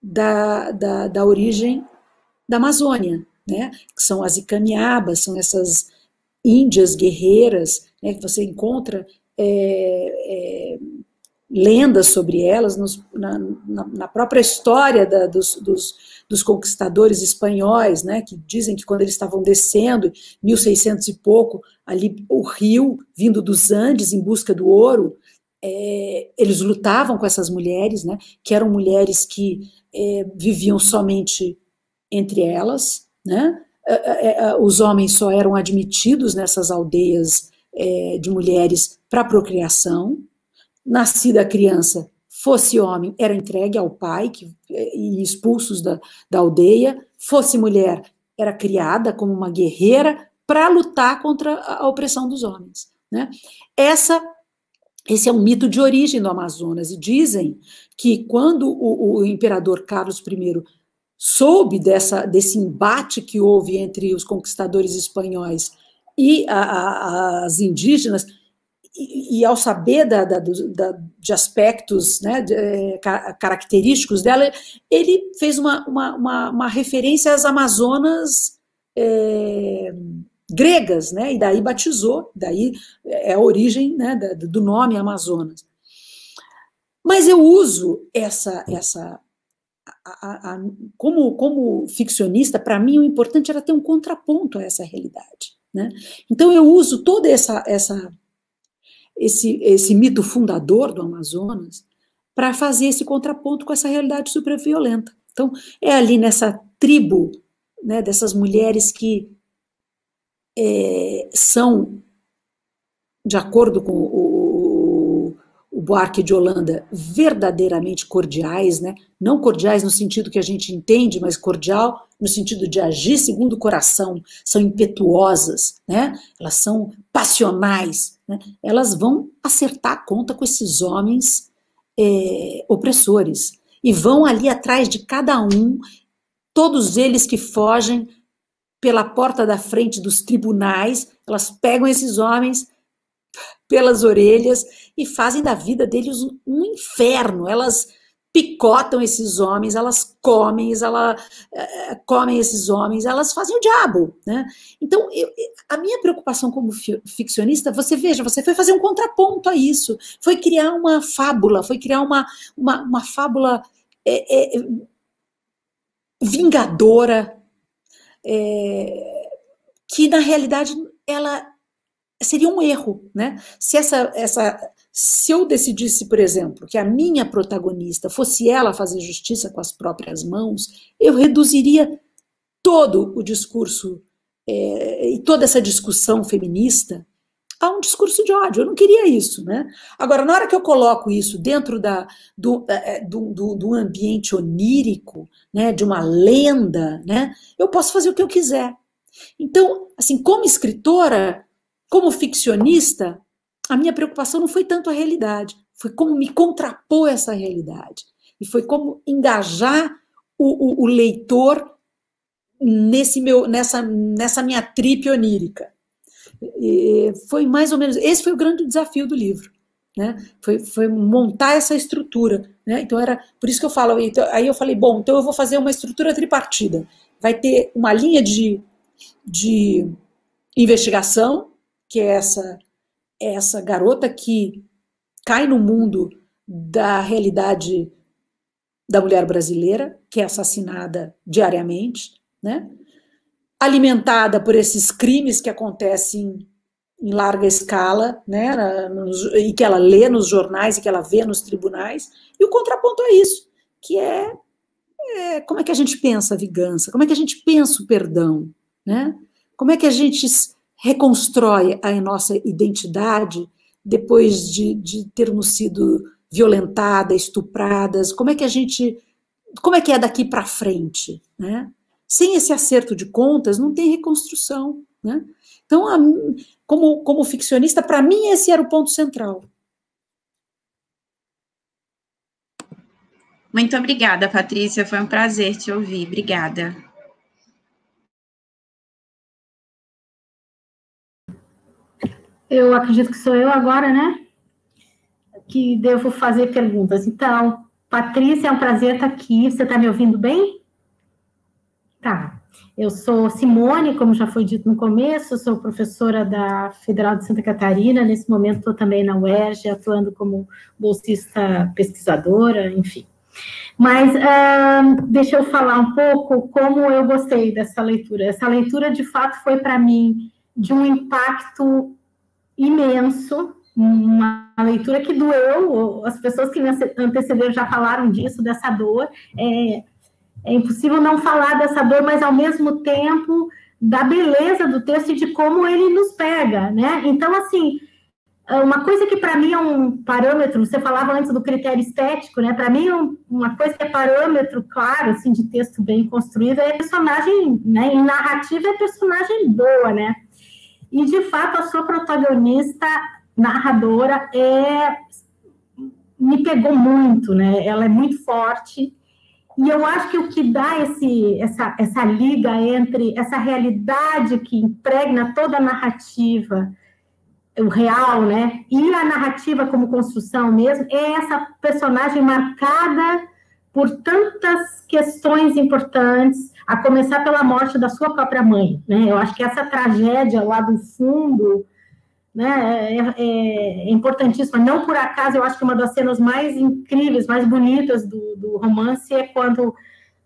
da origem da Amazônia, né? Que são as icamiabas, são essas índias guerreiras, né, que você encontra lendas sobre elas na própria história dos conquistadores espanhóis, né, que dizem que quando eles estavam descendo, 1600 e pouco, ali o rio, vindo dos Andes em busca do ouro, eles lutavam com essas mulheres, né, que eram mulheres que viviam somente entre elas, né? Os homens só eram admitidos nessas aldeias de mulheres para procriação. Nascida a criança, fosse homem, era entregue ao pai e expulsos da aldeia. Fosse mulher, era criada como uma guerreira para lutar contra a opressão dos homens, né? Esse é um mito de origem do Amazonas, e dizem que quando o imperador Carlos I soube desse embate que houve entre os conquistadores espanhóis e as indígenas, e ao saber de aspectos, né, característicos dela, ele fez uma referência às Amazonas gregas, né, e daí batizou, daí é a origem, né, do nome Amazonas. Mas eu uso como ficcionista, para mim o importante era ter um contraponto a essa realidade, né? Então eu uso todo esse mito fundador do Amazonas para fazer esse contraponto com essa realidade super violenta. Então é ali nessa tribo, né, dessas mulheres que são, de acordo com o Buarque de Holanda, verdadeiramente cordiais, né? Não cordiais no sentido que a gente entende, mas cordial no sentido de agir segundo o coração, são impetuosas, né? Elas são passionais, né? Elas vão acertar a conta com esses homens opressores, e vão ali atrás de cada um, todos eles que fogem pela porta da frente dos tribunais, elas pegam esses homens pelas orelhas e fazem da vida deles um inferno. Elas picotam esses homens, elas comem esses homens, elas fazem o diabo, né? Então, a minha preocupação como ficcionista, você veja, você foi fazer um contraponto a isso, foi criar uma fábula, foi criar uma fábula vingadora, que na realidade ela seria um erro, né? Se eu decidisse, por exemplo, que a minha protagonista fosse ela fazer justiça com as próprias mãos, eu reduziria todo o discurso e toda essa discussão feminista a um discurso de ódio. Eu não queria isso, né? Agora, na hora que eu coloco isso dentro do ambiente onírico, né, de uma lenda, né, eu posso fazer o que eu quiser. Então, assim, como escritora, como ficcionista, a minha preocupação não foi tanto a realidade, foi como me contrapor essa realidade, e foi como engajar o leitor nessa minha tripe onírica. E foi mais ou menos, esse foi o grande desafio do livro, né? Foi montar essa estrutura, né? Então era, por isso que eu falo, então, aí eu falei, bom, então eu vou fazer uma estrutura tripartida, vai ter uma linha de investigação, que é essa garota que cai no mundo da realidade da mulher brasileira, que é assassinada diariamente, né? Alimentada por esses crimes que acontecem em larga escala, né, e que ela lê nos jornais e que ela vê nos tribunais, e o contraponto é isso, que como é que a gente pensa a vingança, como é que a gente pensa o perdão, né? Como é que a gente reconstrói a nossa identidade depois de termos sido violentadas, estupradas, como é que é daqui para frente, né? Sem esse acerto de contas, não tem reconstrução, né? Então, como ficcionista, para mim, esse era o ponto central. Muito obrigada, Patrícia. Foi um prazer te ouvir. Obrigada. Eu acredito que sou eu agora, né? Que devo fazer perguntas. Então, Patrícia, é um prazer estar aqui. Você está me ouvindo bem? Tá. Eu sou Simone, como já foi dito no começo, sou professora da Federal de Santa Catarina, nesse momento estou também na UERJ, atuando como bolsista pesquisadora, enfim. Mas deixa eu falar um pouco como eu gostei dessa leitura. Essa leitura, de fato, foi para mim de um impacto imenso, uma leitura que doeu, as pessoas que me antecederam já falaram disso, dessa dor, é impossível não falar dessa dor, mas ao mesmo tempo da beleza do texto e de como ele nos pega, né? Então, assim, uma coisa que para mim é um parâmetro, você falava antes do critério estético, né? Para mim, uma coisa que é parâmetro claro, assim, de texto bem construído é personagem, né? Em narrativa é personagem boa, né? E, de fato, a sua protagonista, narradora, me pegou muito, né? Ela é muito forte. E eu acho que o que dá essa liga entre essa realidade que impregna toda a narrativa, o real, né? E a narrativa como construção mesmo, é essa personagem marcada por tantas questões importantes, a começar pela morte da sua própria mãe, né? Eu acho que essa tragédia lá do fundo, né, é importantíssima. Não por acaso, eu acho que uma das cenas mais incríveis, mais bonitas do romance é quando,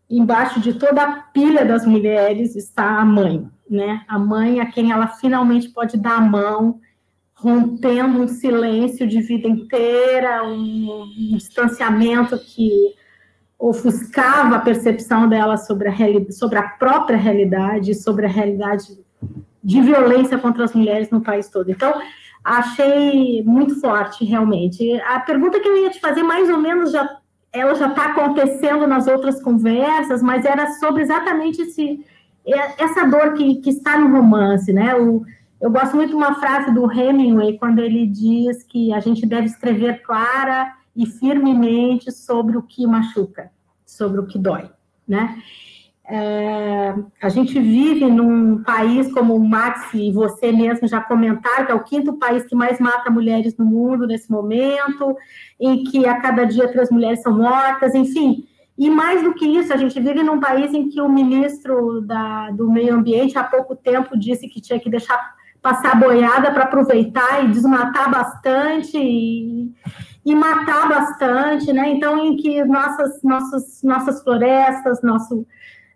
embaixo de toda a pilha das mulheres, está a mãe, né? A mãe a quem ela finalmente pode dar a mão, rompendo um silêncio de vida inteira, um distanciamento que ofuscava a percepção dela sobre a própria realidade, sobre a realidade de violência contra as mulheres no país todo. Então, achei muito forte, realmente. A pergunta que eu ia te fazer, mais ou menos, ela já está acontecendo nas outras conversas, mas era sobre exatamente essa dor que está no romance, né? Eu gosto muito de uma frase do Hemingway, quando ele diz que a gente deve escrever clara e firmemente sobre o que machuca, sobre o que dói, né? A gente vive num país, como o Max e você mesmo já comentaram, que é o 5º país que mais mata mulheres no mundo nesse momento, em que a cada dia 3 mulheres são mortas, enfim. E mais do que isso, a gente vive num país em que o ministro do Meio Ambiente há pouco tempo disse que tinha que deixar passar a boiada para aproveitar e desmatar bastante e matar bastante, né? Então, em que nossas florestas,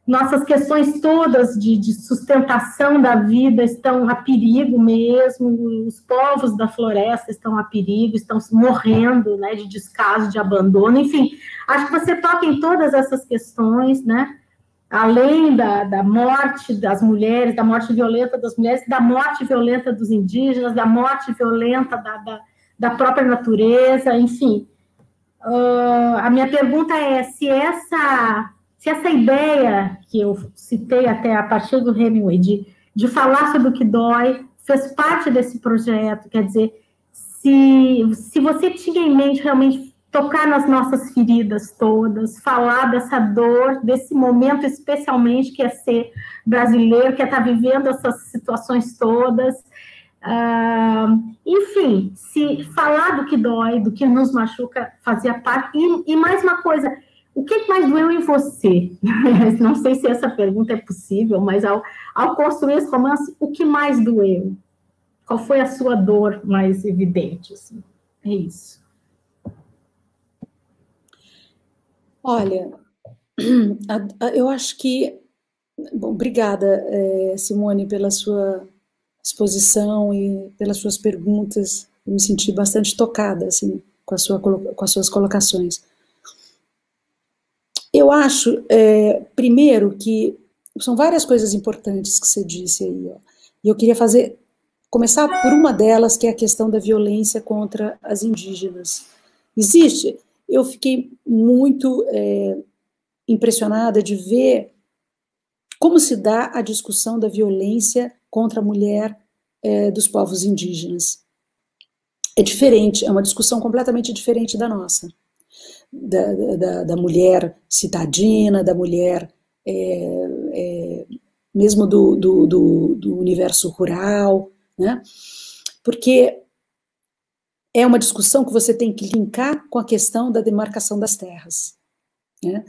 nossas questões todas de sustentação da vida estão a perigo mesmo, os povos da floresta estão a perigo, estão morrendo, né, de descaso, de abandono, enfim, acho que você toca em todas essas questões, né, além da morte das mulheres, da morte violenta das mulheres, da morte violenta dos indígenas, da morte violenta da própria natureza, enfim. A minha pergunta é se essa ideia que eu citei até a partir do Hemingway, de falar sobre o que dói, fez parte desse projeto, quer dizer, se você tinha em mente realmente tocar nas nossas feridas todas, falar dessa dor, desse momento especialmente que é ser brasileiro, que é estar vivendo essas situações todas, enfim, se falar do que dói, do que nos machuca, fazia parte. E mais uma coisa, o que mais doeu em você? Não sei se essa pergunta é possível, mas ao construir esse romance, o que mais doeu? Qual foi a sua dor mais evidente? Assim? É isso. Olha, eu acho que... Bom, obrigada, Simone, pela sua exposição e pelas suas perguntas. Eu me senti bastante tocada, assim, com as suas colocações. Eu acho, primeiro, que são várias coisas importantes que você disse aí, ó, e eu queria começar por uma delas, que é a questão da violência contra as indígenas. Eu fiquei muito impressionada de ver como se dá a discussão da violência contra a mulher dos povos indígenas. É diferente, é uma discussão completamente diferente da nossa, da mulher citadina, da mulher mesmo do universo rural, né? Porque é uma discussão que você tem que linkar com a questão da demarcação das terras, né?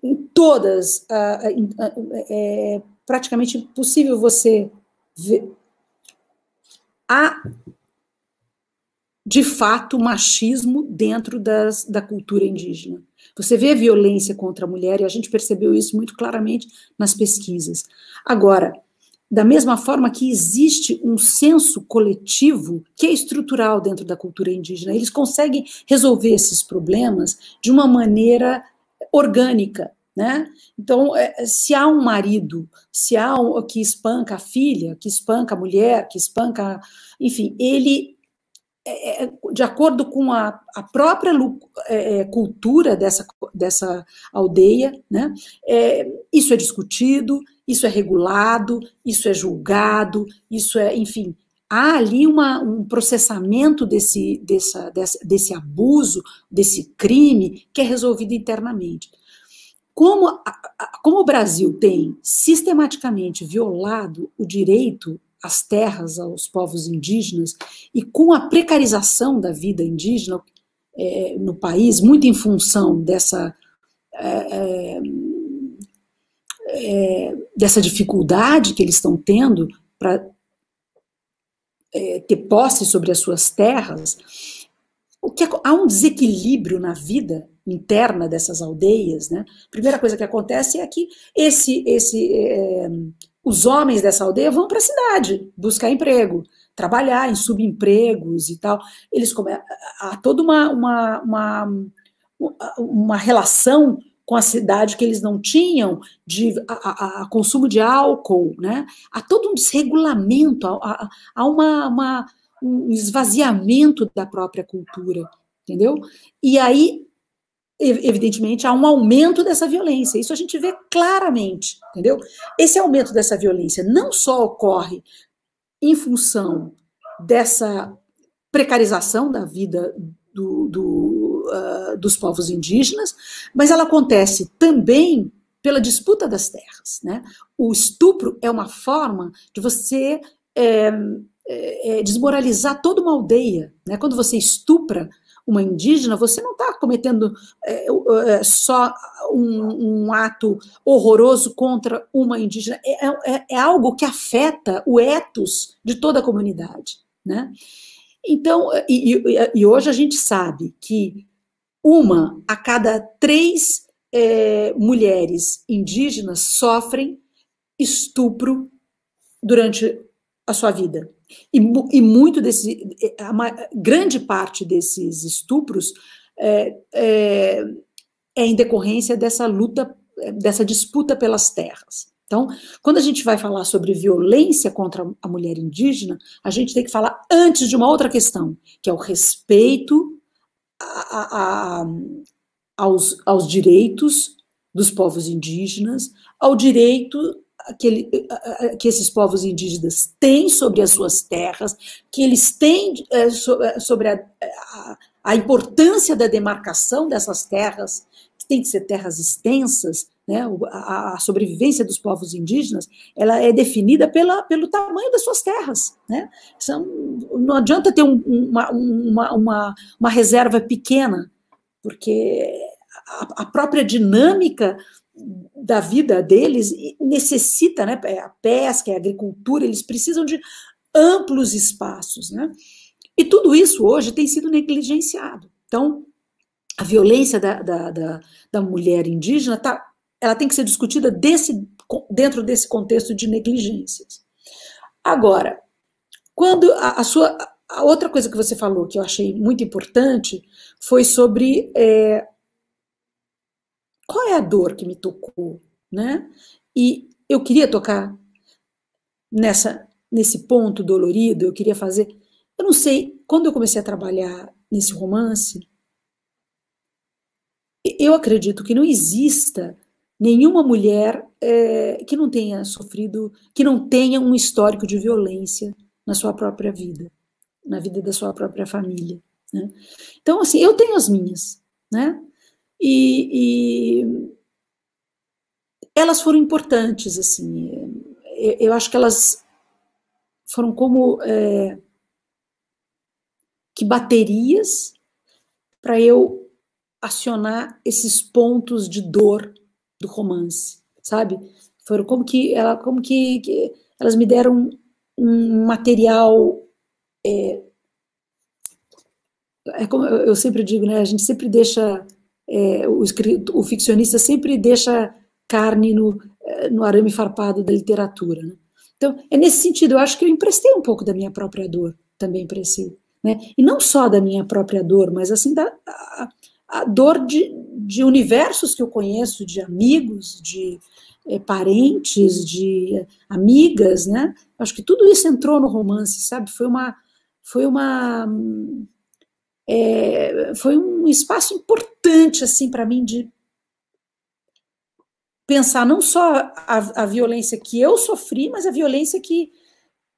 Em todas, é praticamente impossível você ver. Há, de fato, machismo dentro da cultura indígena. Você vê a violência contra a mulher, e a gente percebeu isso muito claramente nas pesquisas. Agora, da mesma forma que existe um senso coletivo que é estrutural dentro da cultura indígena, eles conseguem resolver esses problemas de uma maneira orgânica, né? Então, se há um marido, se há que espanca a filha, que espanca a mulher, que espanca, enfim, ele, de acordo com a própria cultura dessa aldeia, né? Isso é discutido, isso é regulado, isso é julgado, isso é, enfim, há ali um processamento desse abuso, desse crime, que é resolvido internamente. Como o Brasil tem sistematicamente violado o direito às terras aos povos indígenas, e com a precarização da vida indígena no país, muito em função dessa dificuldade que eles estão tendo para ter posse sobre as suas terras, há um desequilíbrio na vida interna dessas aldeias, né? A primeira coisa que acontece é que os homens dessa aldeia vão para a cidade buscar emprego, trabalhar em subempregos e tal. Há toda uma relação com a cidade que eles não tinham, a consumo de álcool, né? Há todo um desregulamento, há um esvaziamento da própria cultura, entendeu? E aí, evidentemente, há um aumento dessa violência, isso a gente vê claramente, entendeu? Esse aumento dessa violência não só ocorre em função dessa precarização da vida dos povos indígenas, mas ela acontece também pela disputa das terras, né? O estupro é uma forma de você desmoralizar toda uma aldeia, né? Quando você estupra uma indígena, você não está cometendo só um ato horroroso contra uma indígena, é algo que afeta o ethos de toda a comunidade, né? Então, e hoje a gente sabe que 1 a cada 3 mulheres indígenas sofrem estupro durante a sua vida. E grande parte desses estupros é em decorrência dessa luta, dessa disputa pelas terras. Então, quando a gente vai falar sobre violência contra a mulher indígena, a gente tem que falar antes de uma outra questão, que é o respeito aos direitos dos povos indígenas, ao direito que esses povos indígenas têm sobre as suas terras, que eles têm sobre a importância da demarcação dessas terras, que tem que ser terras extensas, né? A sobrevivência dos povos indígenas, ela é definida pelo tamanho das suas terras, né? Não adianta ter uma reserva pequena, porque a própria dinâmica da vida deles necessita, né? A pesca, a agricultura, eles precisam de amplos espaços, né? E tudo isso hoje tem sido negligenciado. Então, a violência da mulher indígena ela tem que ser discutida dentro desse contexto de negligências. Agora, quando a outra coisa que você falou, que eu achei muito importante, foi sobre qual é a dor que me tocou, né? E eu queria tocar nesse ponto dolorido, eu queria fazer... Eu não sei, quando eu comecei a trabalhar nesse romance, eu acredito que não exista nenhuma mulher que não tenha sofrido, que não tenha um histórico de violência na sua própria vida, na vida da sua própria família, né? Então, assim, eu tenho as minhas, né? E elas foram importantes, assim, eu acho que elas foram como que baterias para eu acionar esses pontos de dor do romance, sabe? Foram como que elas me deram um material, como eu sempre digo, né? A gente sempre deixa, o ficcionista sempre deixa carne no arame farpado da literatura, né? Então, é nesse sentido, eu acho que eu emprestei um pouco da minha própria dor também para esse, né? E não só da minha própria dor, mas assim, a dor de universos que eu conheço, de amigos, de parentes, de amigas, né? Acho que tudo isso entrou no romance, sabe? Foi um espaço importante, assim, para mim, de pensar não só a violência que eu sofri, mas a violência que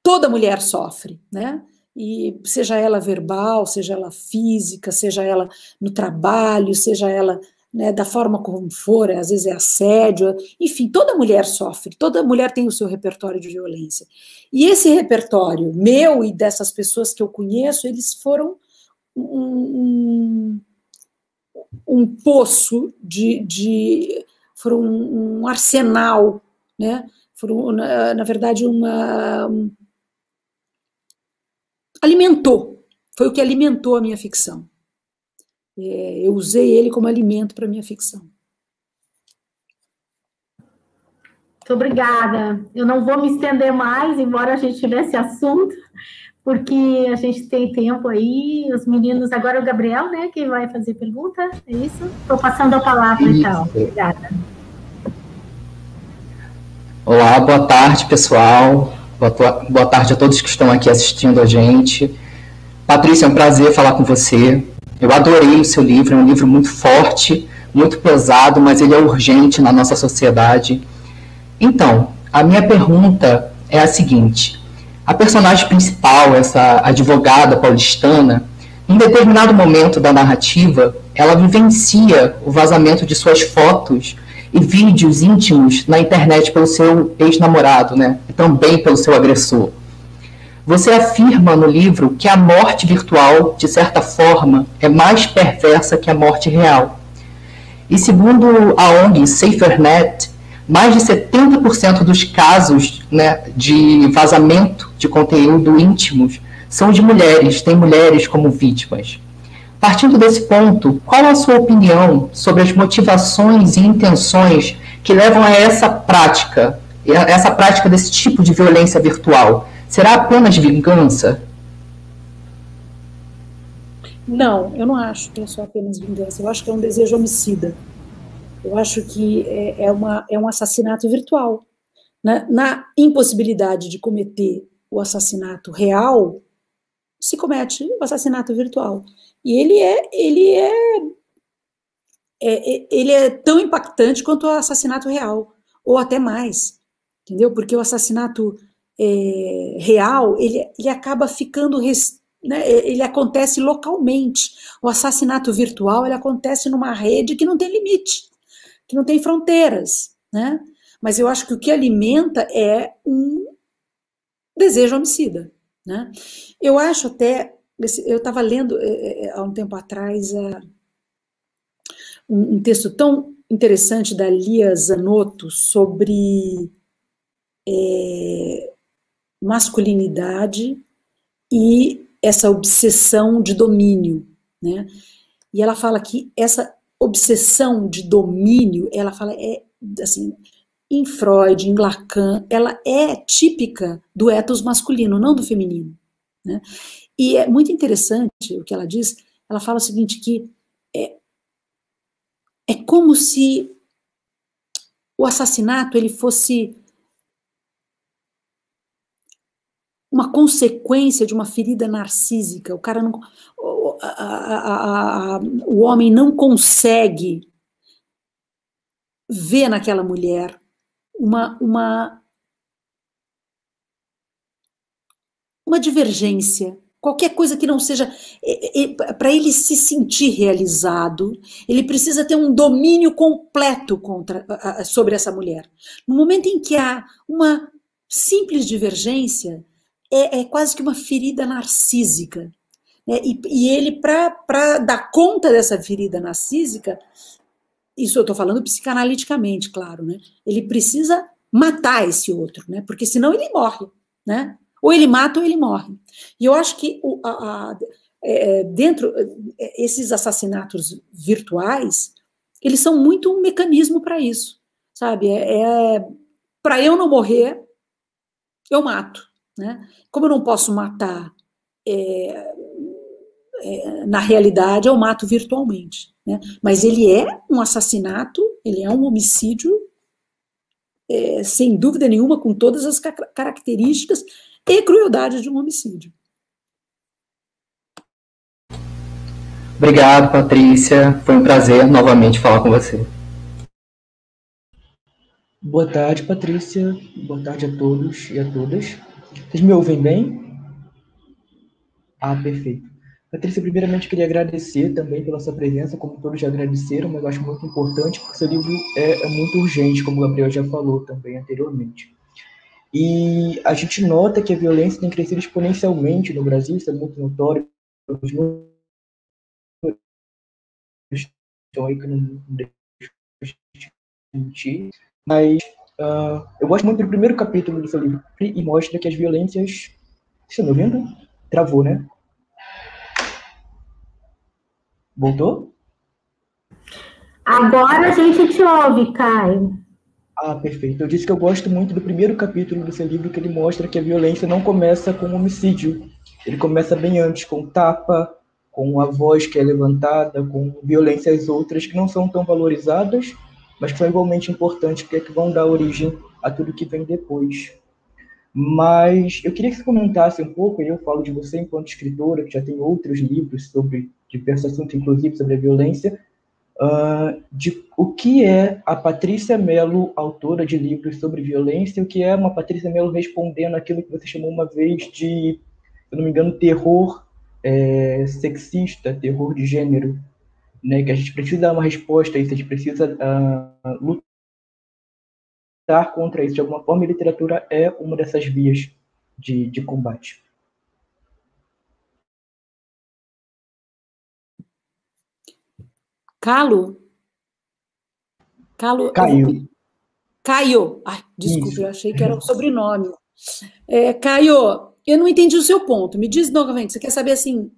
toda mulher sofre, né? E seja ela verbal, seja ela física, seja ela no trabalho, seja ela, né, da forma como for, às vezes é assédio, enfim, toda mulher sofre, toda mulher tem o seu repertório de violência. E esse repertório meu e dessas pessoas que eu conheço, eles foram um poço foram um arsenal, né? Foram, na verdade, alimentou, foi o que alimentou a minha ficção. Eu usei ele como alimento para a minha ficção. Muito obrigada. Eu não vou me estender mais, embora a gente tivesse assunto, porque a gente tem tempo aí, os meninos, agora o Gabriel, né, que vai fazer pergunta, é isso? Estou passando a palavra, então. Obrigada. Olá, boa tarde, pessoal. Boa tarde a todos que estão aqui assistindo a gente. Patrícia, é um prazer falar com você. Eu adorei o seu livro, é um livro muito forte, muito pesado, mas ele é urgente na nossa sociedade. Então, a minha pergunta é a seguinte: a personagem principal, essa advogada paulistana, em determinado momento da narrativa, ela vivencia o vazamento de suas fotos e vídeos íntimos na internet pelo seu ex-namorado, né? E também pelo seu agressor. Você afirma no livro que a morte virtual, de certa forma, é mais perversa que a morte real. E segundo a ONG SaferNet, mais de 70% dos casos, né, de vazamento de conteúdo íntimos são de mulheres, tem mulheres como vítimas. Partindo desse ponto, qual a sua opinião sobre as motivações e intenções que levam a essa prática desse tipo de violência virtual? Será apenas vingança? Não, eu não acho que é só apenas vingança. Eu acho que é um desejo homicida. Eu acho que é um assassinato virtual. Na impossibilidade de cometer o assassinato real, se comete o assassinato virtual. E ele é tão impactante quanto o assassinato real, ou até mais, entendeu? Porque o assassinato real, ele acaba ficando, né, ele acontece localmente. O assassinato virtual, ele acontece numa rede que não tem limite, que não tem fronteiras, né? Mas eu acho que o que alimenta é um desejo homicida, né? Eu acho até, eu estava lendo há um tempo atrás um texto tão interessante da Lia Zanotto sobre masculinidade e essa obsessão de domínio, né? E ela fala que essa obsessão de domínio, ela fala, assim, em Freud, em Lacan, ela é típica do ethos masculino, não do feminino, né? E é muito interessante o que ela diz. Ela fala o seguinte, que é como se o assassinato ele fosse uma consequência de uma ferida narcísica. O cara não, o homem não consegue ver naquela mulher uma divergência, qualquer coisa que não seja, para ele se sentir realizado, ele precisa ter um domínio completo sobre essa mulher. No momento em que há uma simples divergência, é quase que uma ferida narcísica, né? E ele, para dar conta dessa ferida narcísica, isso eu estou falando psicanaliticamente, claro, né? Ele precisa matar esse outro, né? Porque senão ele morre, né? Ou ele mata ou ele morre. E eu acho que dentro esses assassinatos virtuais, eles são muito um mecanismo para isso, sabe? Para eu não morrer, eu mato, né? Como eu não posso matar na realidade, eu mato virtualmente, né? Mas ele é um assassinato, ele é um homicídio, sem dúvida nenhuma, com todas as características e crueldade de um homicídio. Obrigado, Patrícia. Foi um prazer novamente falar com você. Boa tarde, Patrícia. Boa tarde a todos e a todas. Vocês me ouvem bem? Ah, perfeito. Patrícia, primeiramente queria agradecer também pela sua presença, como todos já agradeceram, mas eu acho muito importante, porque seu livro é muito urgente, como o Gabriel já falou também anteriormente. E a gente nota que a violência tem crescido exponencialmente no Brasil, isso é muito notório. Os números estão aí que não deixam de mentir. Mas eu gosto muito do primeiro capítulo do seu livro, e mostra que as violências... Vocês estão me ouvindo? Travou, né? Voltou? Agora a gente te ouve, Caio. Ah, perfeito. Eu disse que eu gosto muito do primeiro capítulo do seu livro, que ele mostra que a violência não começa com homicídio. Ele começa bem antes, com tapa, com a voz que é levantada, com violências outras que não são tão valorizadas, mas que são igualmente importantes, porque é que vão dar origem a tudo que vem depois. Mas eu queria que você comentasse um pouco, e eu falo de você enquanto escritora, que já tem outros livros sobre diversos assuntos, inclusive sobre a violência, de o que é a Patrícia Mello, autora de livros sobre violência, o que é uma Patrícia Mello respondendo aquilo que você chamou uma vez de, se eu não me engano, terror sexista, terror de gênero, né? Que a gente precisa dar uma resposta a isso, a gente precisa lutar contra isso de alguma forma, e a literatura é uma dessas vias de combate. Caio. Ai, desculpe, Isso. eu achei que era o sobrenome. Caio, eu não entendi o seu ponto. Me diz novamente, você quer saber assim...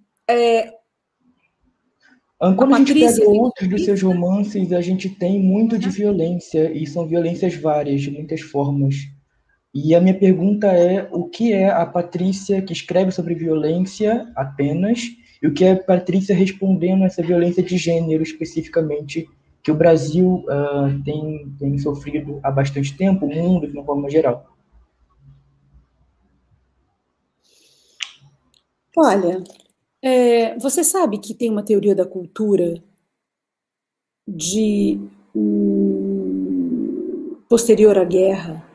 Quando a gente pega outros dos seus romances, a gente tem muito de violência, e são violências várias, de muitas formas. E a minha pergunta é, o que é a Patrícia que escreve sobre violência apenas, e o que é a Patrícia respondendo a essa violência de gênero especificamente, que o Brasil tem sofrido há bastante tempo, o mundo de uma forma geral? Olha, você sabe que tem uma teoria da cultura posterior à guerra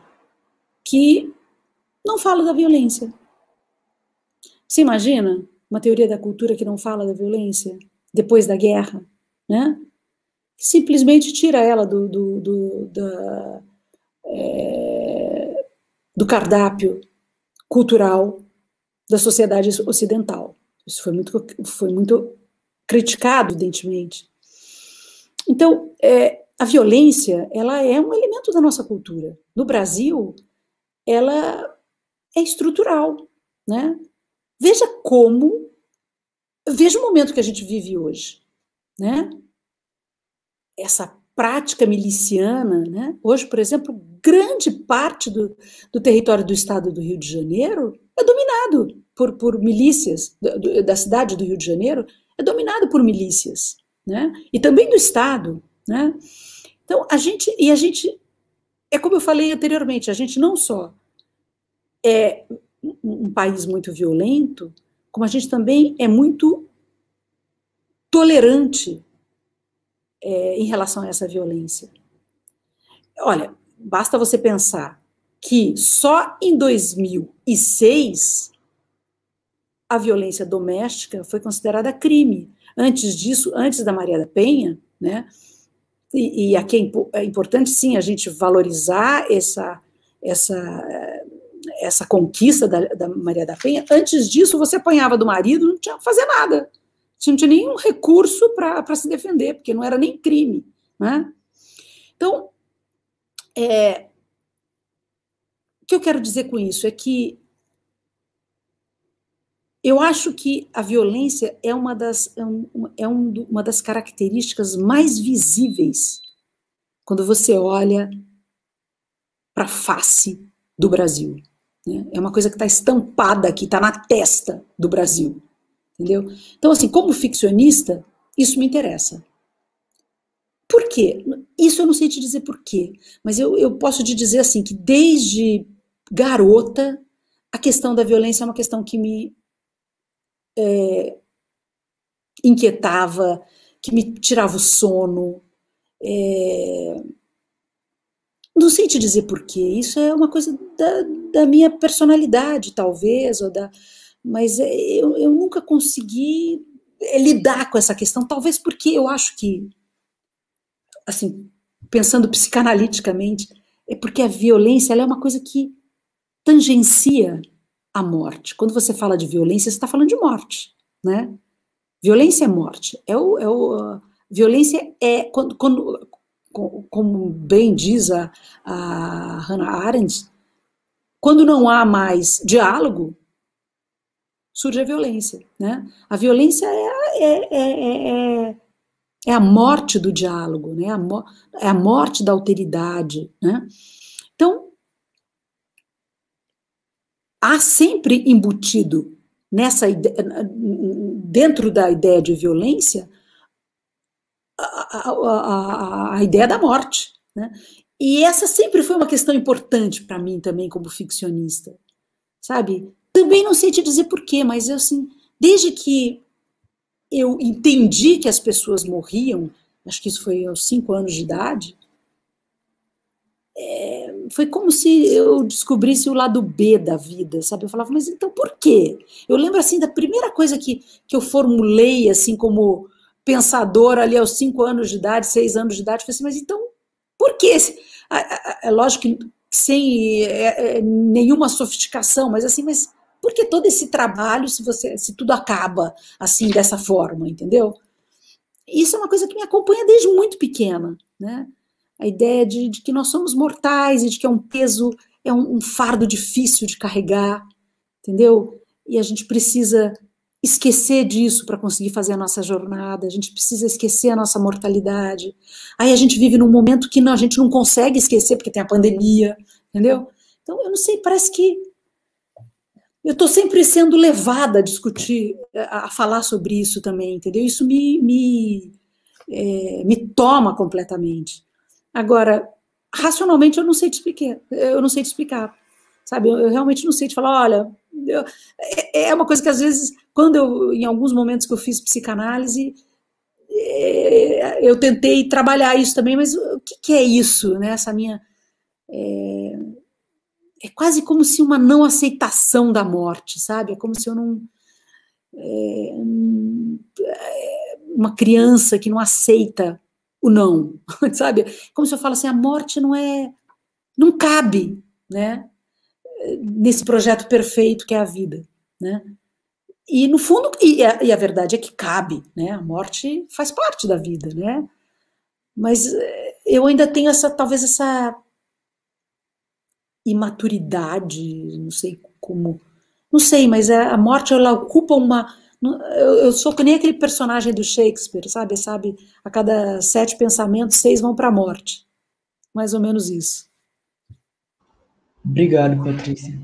que não fala da violência. Você imagina uma teoria da cultura que não fala da violência depois da guerra, né? Simplesmente tira ela do cardápio cultural da sociedade ocidental. Isso foi muito criticado, evidentemente. Então, a violência, ela é um elemento da nossa cultura. No Brasil, ela é estrutural, né? Veja o momento que a gente vive hoje, né? Essa prática miliciana, né? Hoje, por exemplo, grande parte do território do estado do Rio de Janeiro é dominado por milícias, da cidade do Rio de Janeiro, é dominado por milícias, né? E também do estado, né? Então, a gente, é como eu falei anteriormente, a gente não só é um país muito violento, como a gente também é muito tolerante em relação a essa violência. Olha, basta você pensar que só em 2006 a violência doméstica foi considerada crime. Antes disso, antes da Maria da Penha, né? E aqui é importante, sim, a gente valorizar essa conquista da Maria da Penha. Antes disso, você apanhava do marido, não tinha que fazer nada. Não tinha nenhum recurso para se defender, porque não era nem crime, né? Então, o que eu quero dizer com isso é que eu acho que a violência é uma das características mais visíveis quando você olha para a face do Brasil, né? É uma coisa que está estampada aqui, está na testa do Brasil. Entendeu? Então, assim, como ficcionista, isso me interessa. Por quê? Isso eu não sei te dizer por quê, mas eu posso te dizer assim, que desde garota, a questão da violência é uma questão que me inquietava, que me tirava o sono. Não sei te dizer por quê, isso é uma coisa da minha personalidade, talvez, mas eu nunca consegui lidar com essa questão, talvez porque eu acho que, assim, pensando psicanaliticamente, é porque a violência ela é uma coisa que tangencia a morte. Quando você fala de violência, você está falando de morte, né? Violência é morte. Violência é, como bem diz a Hannah Arendt, quando não há mais diálogo, surge a violência, né? A violência é a morte do diálogo, né? É a morte da alteridade, né? Então, há sempre embutido dentro da ideia de violência a ideia da morte, né? E essa sempre foi uma questão importante para mim também como ficcionista, sabe? Também não sei te dizer porquê, mas eu, assim, desde que eu entendi que as pessoas morriam, acho que isso foi aos 5 anos de idade, foi como se eu descobrisse o lado B da vida, sabe? Eu falava, mas então por quê? Eu lembro, assim, da primeira coisa que eu formulei, assim, como pensadora ali aos 5 anos de idade, 6 anos de idade, eu falei assim, mas então, por quê? É lógico que sem nenhuma sofisticação, mas assim, mas por que todo esse trabalho se tudo acaba assim, dessa forma, entendeu? Isso é uma coisa que me acompanha desde muito pequena, né? A ideia de que nós somos mortais e de que é um peso, é um fardo difícil de carregar, entendeu? E a gente precisa esquecer disso para conseguir fazer a nossa jornada, a gente precisa esquecer a nossa mortalidade. Aí a gente vive num momento que a gente não consegue esquecer porque tem a pandemia, entendeu? Então, eu não sei, parece que eu estou sempre sendo levada a discutir, a falar sobre isso também, entendeu? Isso me toma completamente. Agora, racionalmente eu não sei te explicar, sabe? Eu realmente não sei te falar, olha, é uma coisa que às vezes, em alguns momentos que eu fiz psicanálise, eu tentei trabalhar isso também, mas o que é isso, né? Essa minha... É quase como se uma não aceitação da morte, sabe? É como se eu não... uma criança que não aceita o não, sabe? Como se eu falo assim, a morte não cabe, né? Nesse projeto perfeito que é a vida, né? E no fundo, e a verdade é que cabe, né? A morte faz parte da vida, né? Mas eu ainda tenho talvez essa imaturidade, não sei como, não sei, mas a morte ela ocupa Eu sou que nem aquele personagem do Shakespeare, sabe? A cada 7 pensamentos, 6 vão para a morte. Mais ou menos isso. Obrigado, Patrícia.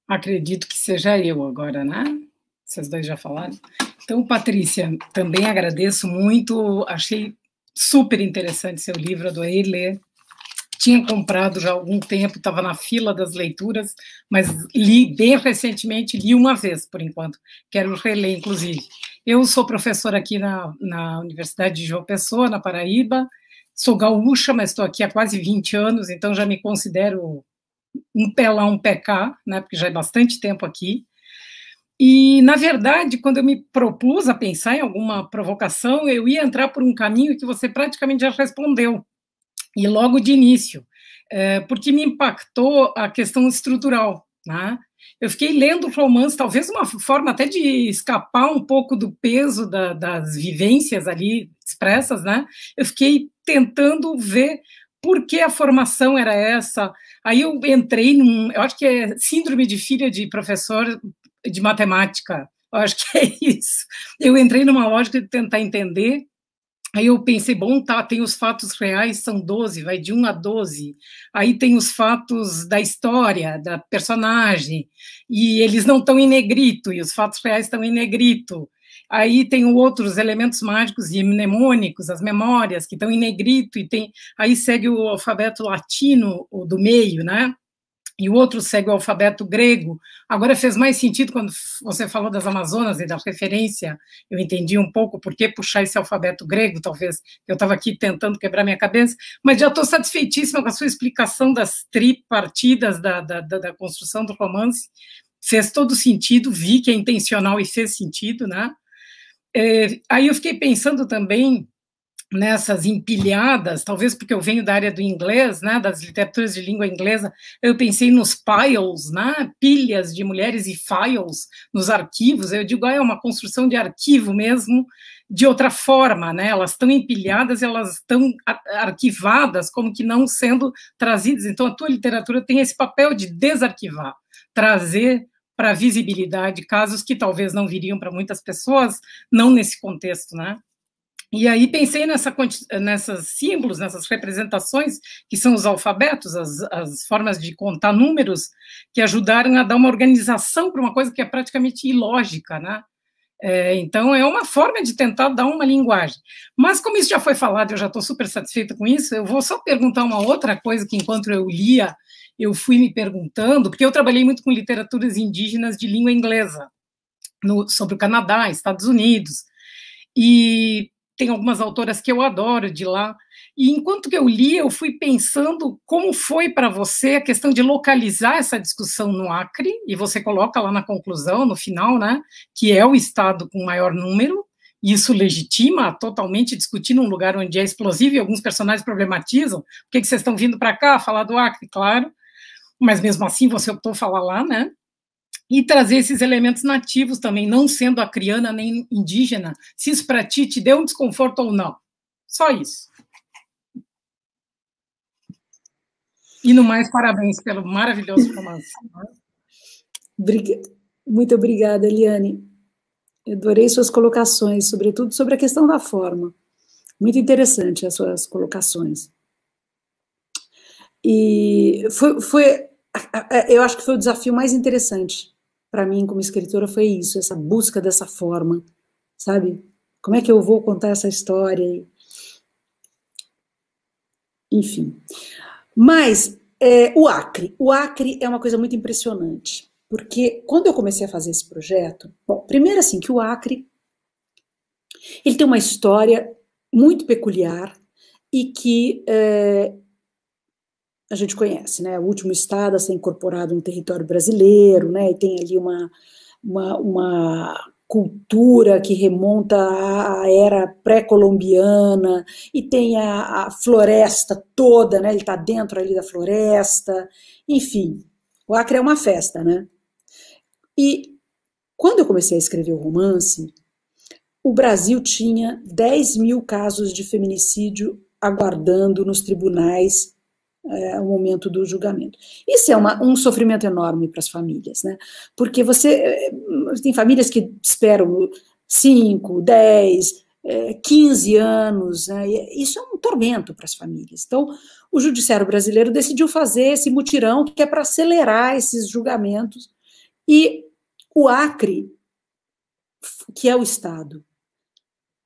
Acredito que seja eu agora, né? Vocês dois já falaram. Então, Patrícia, também agradeço muito, achei super interessante seu livro, adorei ler. Tinha comprado já há algum tempo, estava na fila das leituras, mas li bem recentemente, li uma vez, por enquanto. Quero reler, inclusive. Eu sou professora aqui na Universidade de João Pessoa, na Paraíba. Sou gaúcha, mas estou aqui há quase 20 anos, então já me considero um pé lá, um pé cá, né, porque já é bastante tempo aqui. E, na verdade, quando eu me propus a pensar em alguma provocação, eu ia entrar por um caminho que você praticamente já respondeu, e logo de início, porque me impactou a questão estrutural, né? Eu fiquei lendo o romance, talvez uma forma até de escapar um pouco do peso das vivências ali expressas, né? Eu fiquei tentando ver por que a formação era essa. Aí eu entrei eu acho que é síndrome de filha de professor de matemática, eu acho que é isso. Eu entrei numa lógica de tentar entender. Aí eu pensei, bom, tá, tem os fatos reais, são 12, vai de 1 a 12. Aí tem os fatos da história, da personagem, e eles não estão em negrito, e os fatos reais estão em negrito. Aí tem outros elementos mágicos e mnemônicos, as memórias, que estão em negrito, e aí segue o alfabeto latino, o do meio, né? E o outro segue o alfabeto grego. Agora fez mais sentido quando você falou das Amazonas e da referência, eu entendi um pouco por que puxar esse alfabeto grego, talvez eu estava aqui tentando quebrar minha cabeça, mas já estou satisfeitíssima com a sua explicação das tripartidas da construção do romance, fez todo sentido, vi que é intencional e fez sentido, né? Aí eu fiquei pensando também nessas empilhadas, talvez porque eu venho da área do inglês, né, das literaturas de língua inglesa, eu pensei nos piles, né, pilhas de mulheres e files nos arquivos, eu digo, é uma construção de arquivo mesmo, de outra forma, né, elas estão empilhadas, elas estão arquivadas, como que não sendo trazidas, então a tua literatura tem esse papel de desarquivar, trazer para a visibilidade casos que talvez não viriam para muitas pessoas, não nesse contexto, né. E aí pensei nessas símbolos, nessas representações, que são os alfabetos, as formas de contar números, que ajudaram a dar uma organização para uma coisa que é praticamente ilógica, né? Então, é uma forma de tentar dar uma linguagem. Mas, como isso já foi falado, eu já estou super satisfeita com isso, eu vou só perguntar uma outra coisa que, enquanto eu lia, eu fui me perguntando, porque eu trabalhei muito com literaturas indígenas de língua inglesa, sobre o Canadá, Estados Unidos, e tem algumas autoras que eu adoro de lá, e enquanto que eu li, eu fui pensando como foi para você a questão de localizar essa discussão no Acre, e você coloca lá na conclusão, no final, né, que é o estado com maior número, e isso legitima totalmente discutir num lugar onde é explosivo, e alguns personagens problematizam, por que vocês estão vindo para cá falar do Acre, claro, mas mesmo assim você optou falar lá, né, e trazer esses elementos nativos também, não sendo acriana nem indígena, se isso para ti te deu um desconforto ou não. Só isso. E no mais, parabéns pelo maravilhoso romance. Muito obrigada, Eliane. Eu adorei suas colocações, sobretudo sobre a questão da forma. Muito interessante as suas colocações. E eu acho que foi o desafio mais interessante para mim, como escritora, foi isso, essa busca dessa forma, sabe? Como é que eu vou contar essa história? Enfim. Mas o Acre é uma coisa muito impressionante, porque quando eu comecei a fazer esse projeto, bom, primeiro assim, que o Acre, ele tem uma história muito peculiar e que a gente conhece, né? O último estado a ser incorporado no território brasileiro, né? E tem ali uma cultura que remonta à era pré-colombiana, e tem a floresta toda, né? Ele está dentro ali da floresta, enfim, o Acre é uma festa, né? E quando eu comecei a escrever o romance, o Brasil tinha 10 mil casos de feminicídio aguardando nos tribunais o momento do julgamento. Isso é um sofrimento enorme para as famílias, né? Porque tem famílias que esperam 5, 10, 15 anos, né? E isso é um tormento para as famílias. Então, o judiciário brasileiro decidiu fazer esse mutirão que é para acelerar esses julgamentos, e o Acre, que é o estado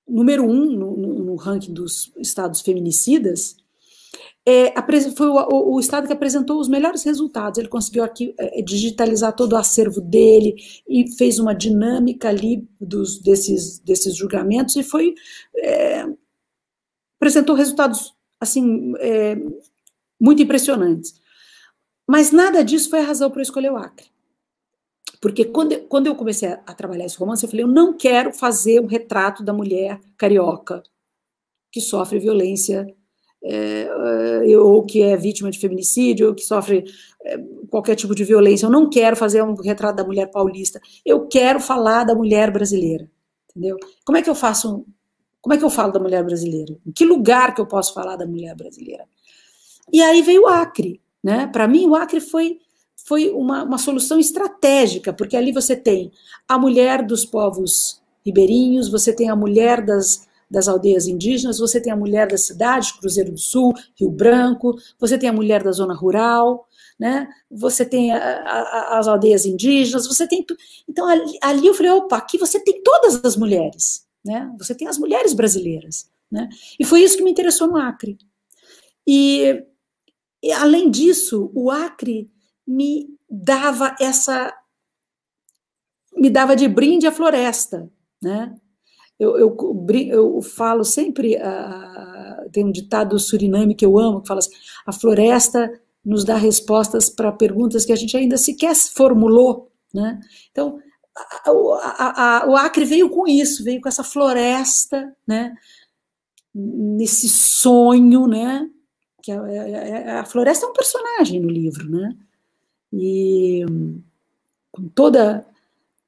número 1 no ranking dos estados feminicidas, foi o estado que apresentou os melhores resultados. Ele conseguiu aqui digitalizar todo o acervo dele e fez uma dinâmica ali desses julgamentos e apresentou resultados assim muito impressionantes. Mas nada disso foi a razão para eu escolher o Acre. Porque quando eu comecei a trabalhar esse romance, eu falei, eu não quero fazer um retrato da mulher carioca que sofre violência, ou que é vítima de feminicídio, ou que sofre qualquer tipo de violência. Eu não quero fazer um retrato da mulher paulista. Eu quero falar da mulher brasileira, entendeu? Como é que eu falo da mulher brasileira? Em que lugar que eu posso falar da mulher brasileira? E aí veio o Acre, né? Para mim, o Acre foi uma solução estratégica, porque ali você tem a mulher dos povos ribeirinhos, você tem a mulher das aldeias indígenas, você tem a mulher das cidades, Cruzeiro do Sul, Rio Branco, você tem a mulher da zona rural, né? Você tem as aldeias indígenas, você tem tudo. Então, ali eu falei, opa, aqui você tem todas as mulheres, né? Você tem as mulheres brasileiras, né? E foi isso que me interessou no Acre. E além disso, o Acre me dava de brinde a floresta, né? Eu falo sempre, tem um ditado Suriname que eu amo, que fala assim, a floresta nos dá respostas para perguntas que a gente ainda sequer formulou, né? Então, o Acre veio com isso, veio com essa floresta, né? Nesse sonho, né? Que a floresta é um personagem no livro, né? E com toda...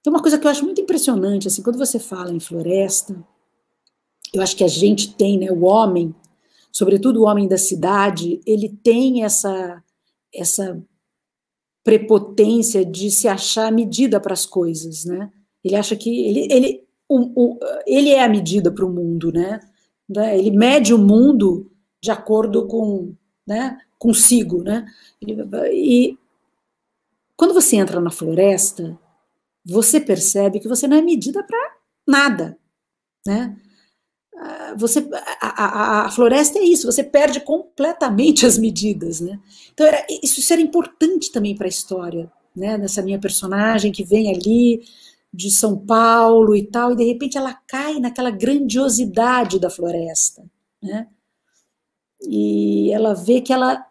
Tem uma coisa que eu acho muito impressionante, assim, quando você fala em floresta, eu acho que a gente tem, né, o homem, sobretudo o homem da cidade, ele tem essa prepotência de se achar medida para as coisas, né? Ele acha que ele é a medida para o mundo, né? Ele mede o mundo de acordo com, né, consigo, né? E quando você entra na floresta, você percebe que você não é medida para nada, né? A floresta é isso, você perde completamente as medidas, né? Então, isso era importante também para a história, né? Dessa minha personagem que vem ali de São Paulo e tal, e de repente ela cai naquela grandiosidade da floresta, né? E ela vê que ela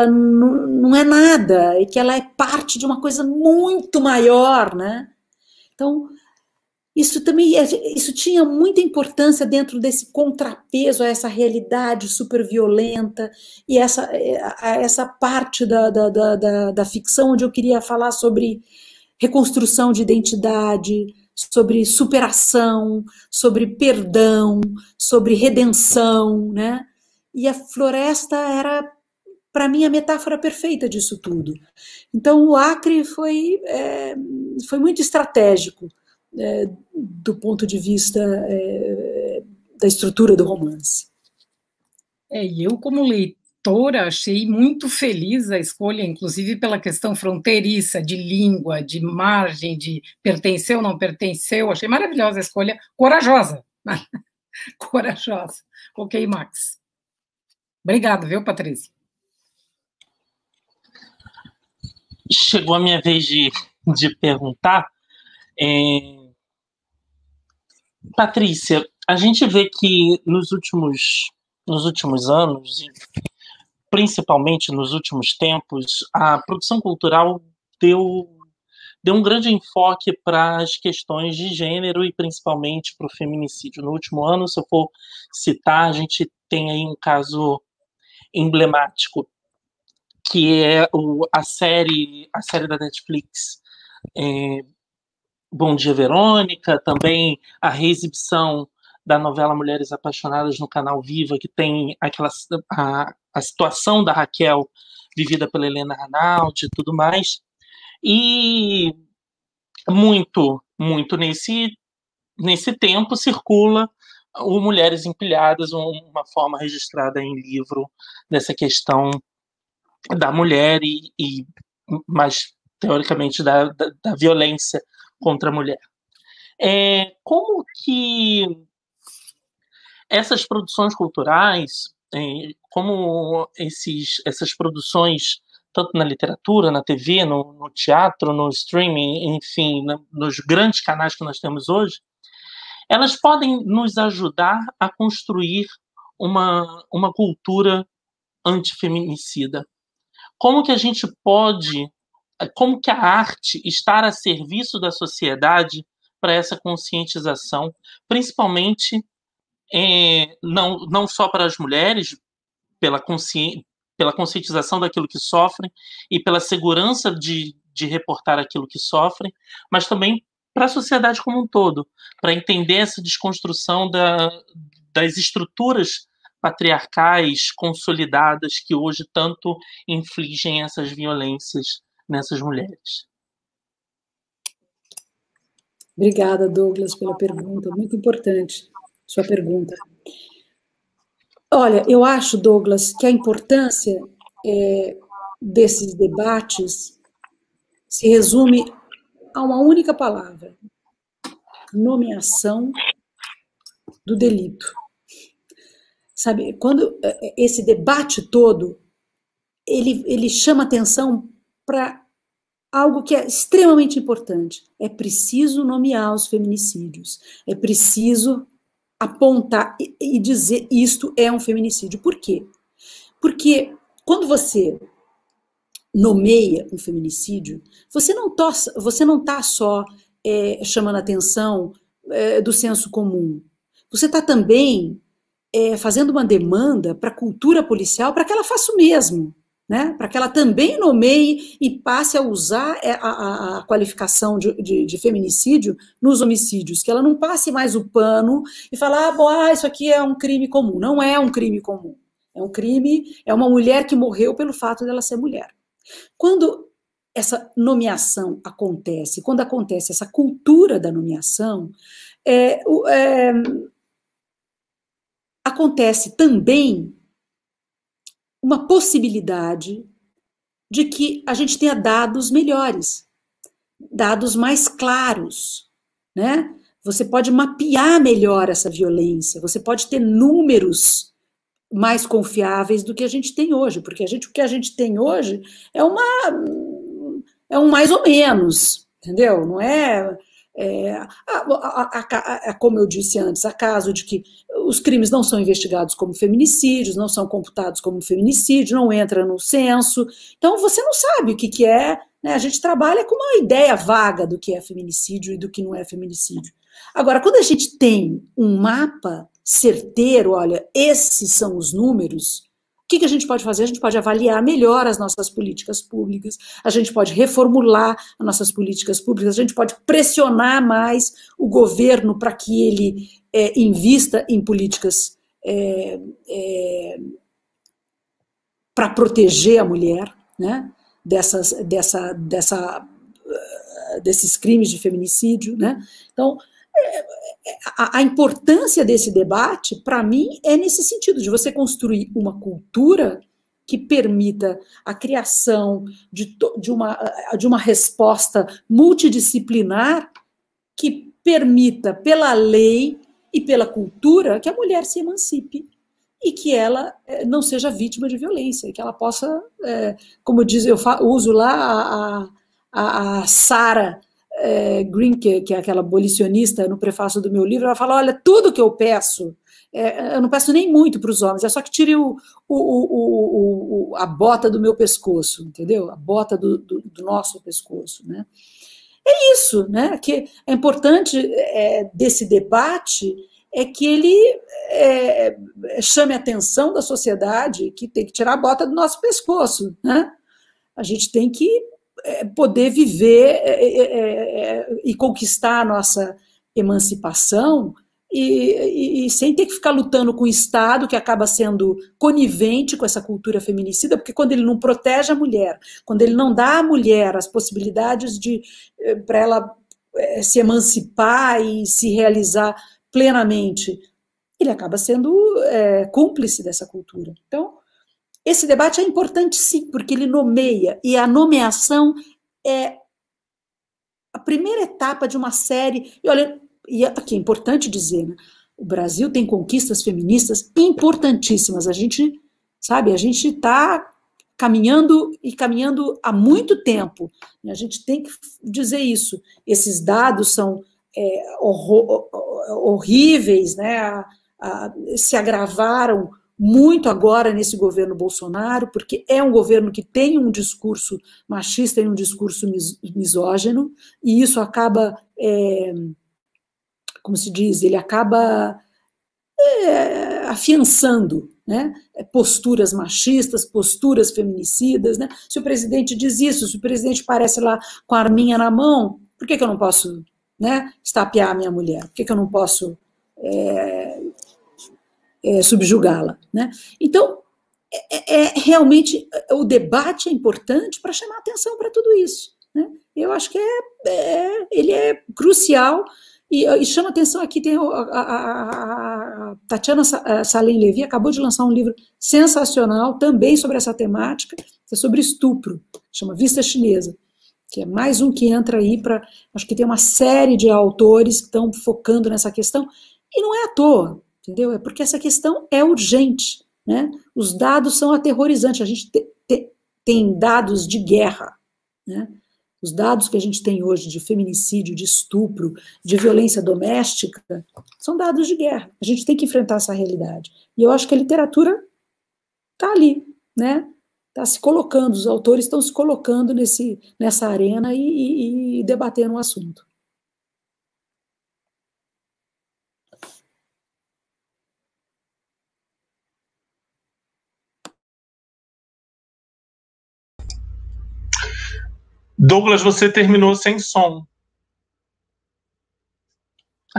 não é nada, e que ela é parte de uma coisa muito maior, né? Então, isso tinha muita importância dentro desse contrapeso a essa realidade super violenta e essa parte da ficção onde eu queria falar sobre reconstrução de identidade, sobre superação, sobre perdão, sobre redenção, né? E a floresta era, para mim, a metáfora perfeita disso tudo. Então, o Acre foi muito estratégico do ponto de vista da estrutura do romance. E eu, como leitora, achei muito feliz a escolha, inclusive pela questão fronteiriça, de língua, de margem, de pertenceu ou não pertenceu. Achei maravilhosa a escolha, corajosa. Corajosa. Ok, Max. Obrigado, viu, Patrícia? Chegou a minha vez de perguntar. Patrícia, a gente vê que nos últimos anos, principalmente nos últimos tempos, a produção cultural deu um grande enfoque para as questões de gênero e principalmente para o feminicídio. No último ano, se eu for citar, a gente tem aí um caso emblemático, que é a série da Netflix, Bom Dia, Verônica, também a reexibição da novela Mulheres Apaixonadas no canal Viva, que tem a situação da Raquel vivida pela Helena Ranaldi e tudo mais. E muito nesse tempo circula o Mulheres Empilhadas, uma forma registrada em livro dessa questão da mulher e mais teoricamente da violência contra a mulher. Como que essas produções culturais, como essas produções, tanto na literatura, na TV, no teatro, no streaming, enfim, nos grandes canais que nós temos hoje, elas podem nos ajudar a construir uma cultura antifeminicida. Como que a gente pode, como que a arte está a serviço da sociedade para essa conscientização, principalmente não só para as mulheres, pela conscientização daquilo que sofrem e pela segurança de reportar aquilo que sofrem, mas também para a sociedade como um todo, para entender essa desconstrução das estruturas patriarcais consolidadas que hoje tanto infligem essas violências nessas mulheres. Obrigada, Douglas, pela pergunta, muito importante sua pergunta. Olha, eu acho, Douglas, que a importância desses debates se resume a uma única palavra: nomeação do delito. Sabe, quando esse debate todo, ele chama atenção para algo que é extremamente importante. É preciso nomear os feminicídios. É preciso apontar e dizer isto é um feminicídio. Por quê? Porque quando você nomeia um feminicídio, você não está só chamando a atenção do senso comum. Você está também fazendo uma demanda para a cultura policial para que ela faça o mesmo, né? Para que ela também nomeie e passe a usar a qualificação de feminicídio nos homicídios, que ela não passe mais o pano e falar, isso aqui é um crime comum. Não é um crime comum. É um crime, é uma mulher que morreu pelo fato dela ser mulher. Quando essa nomeação acontece, quando acontece essa cultura da nomeação, acontece também uma possibilidade de que a gente tenha dados melhores, dados mais claros, né? Você pode mapear melhor essa violência, você pode ter números mais confiáveis do que a gente tem hoje, porque o que a gente tem hoje é um mais ou menos, entendeu? Não como eu disse antes, há caso de que os crimes não são investigados como feminicídios, não são computados como feminicídio, não entra no censo, então você não sabe o que é, né? A gente trabalha com uma ideia vaga do que é feminicídio e do que não é feminicídio. Agora, quando a gente tem um mapa certeiro, olha, esses são os números, o que a gente pode fazer? A gente pode avaliar melhor as nossas políticas públicas, a gente pode reformular as nossas políticas públicas, a gente pode pressionar mais o governo para que ele invista em políticas para proteger a mulher, né, desses crimes de feminicídio, né? Então, a importância desse debate, para mim, é nesse sentido, de você construir uma cultura que permita a criação de uma resposta multidisciplinar que permita, pela lei e pela cultura, que a mulher se emancipe e que ela não seja vítima de violência, que ela possa, como diz, eu uso lá a Sarah Green, que é aquela abolicionista no prefácio do meu livro, ela fala, olha, tudo que eu peço, eu não peço nem muito para os homens, é só que tire a bota do meu pescoço, entendeu? A bota do nosso pescoço, né? É isso, né? Que é importante desse debate é que ele chame a atenção da sociedade, que tem que tirar a bota do nosso pescoço, né? A gente tem que poder viver e conquistar a nossa emancipação e sem ter que ficar lutando com o Estado, que acaba sendo conivente com essa cultura feminicida, porque quando ele não protege a mulher, quando ele não dá à mulher as possibilidades para ela se emancipar e se realizar plenamente, ele acaba sendo cúmplice dessa cultura. Então, esse debate é importante, sim, porque ele nomeia, e a nomeação é a primeira etapa de uma série. E olha, e aqui é importante dizer, né, o Brasil tem conquistas feministas importantíssimas. A gente está caminhando há muito tempo. A gente tem que dizer isso. Esses dados são horríveis, né? Se agravaram muito agora nesse governo Bolsonaro, porque é um governo que tem um discurso machista e um discurso misógino, e isso acaba, como se diz, ele acaba afiançando, né, posturas machistas, posturas feminicidas, né? Se o presidente diz isso, se o presidente aparece lá com a arminha na mão, por que eu não posso, né, estapear a minha mulher? Por que eu não posso subjugá-la, né? Então, realmente, o debate é importante para chamar atenção para tudo isso, né? Eu acho que ele é crucial e chama atenção. Aqui tem a Tatiana Salem Levi, acabou de lançar um livro sensacional, também sobre essa temática, que é sobre estupro, chama Vista Chinesa, que é mais um que entra aí para... Acho que tem uma série de autores que estão focando nessa questão, e não é à toa, entendeu? É porque essa questão é urgente, né? Os dados são aterrorizantes. A gente tem dados de guerra, né? Os dados que a gente tem hoje de feminicídio, de estupro, de violência doméstica, são dados de guerra. A gente tem que enfrentar essa realidade. E eu acho que a literatura está ali, né? Está se colocando, os autores estão se colocando nessa arena e debatendo o assunto. Douglas, você terminou sem som.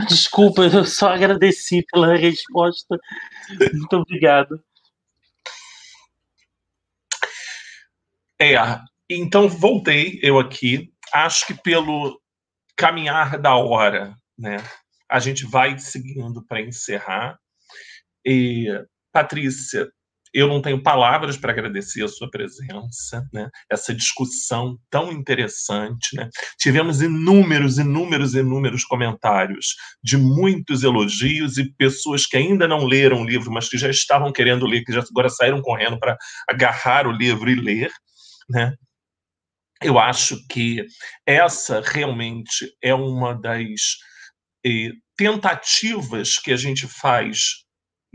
Desculpa, eu só agradeci pela resposta. Muito obrigado. Então voltei eu aqui. Acho que pelo caminhar da hora, né, a gente vai seguindo para encerrar. Patrícia, eu não tenho palavras para agradecer a sua presença, né? Essa discussão tão interessante, né? Tivemos inúmeros comentários de muitos elogios e pessoas que ainda não leram o livro, mas que já estavam querendo ler, que já agora saíram correndo para agarrar o livro e ler, né? Eu acho que essa realmente é uma das tentativas que a gente faz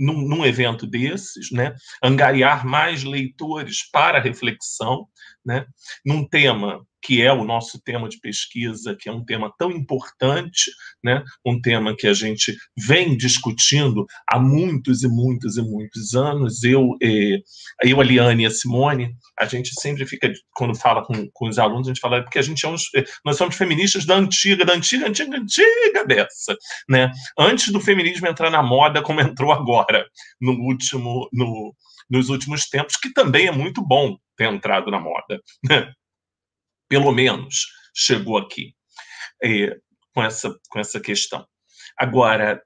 num evento desses, né? Angariar mais leitores para a reflexão, né? Num tema que é o nosso tema de pesquisa, que é um tema tão importante, né? Um tema que a gente vem discutindo há muitos anos. Eu, a Liane e a Simone, a gente sempre fica, quando fala com os alunos, a gente fala porque nós somos feministas da antiga dessa, né? Antes do feminismo entrar na moda como entrou agora, nos últimos tempos, que também é muito bom ter entrado na moda, né? Pelo menos chegou aqui com essa questão. Agora,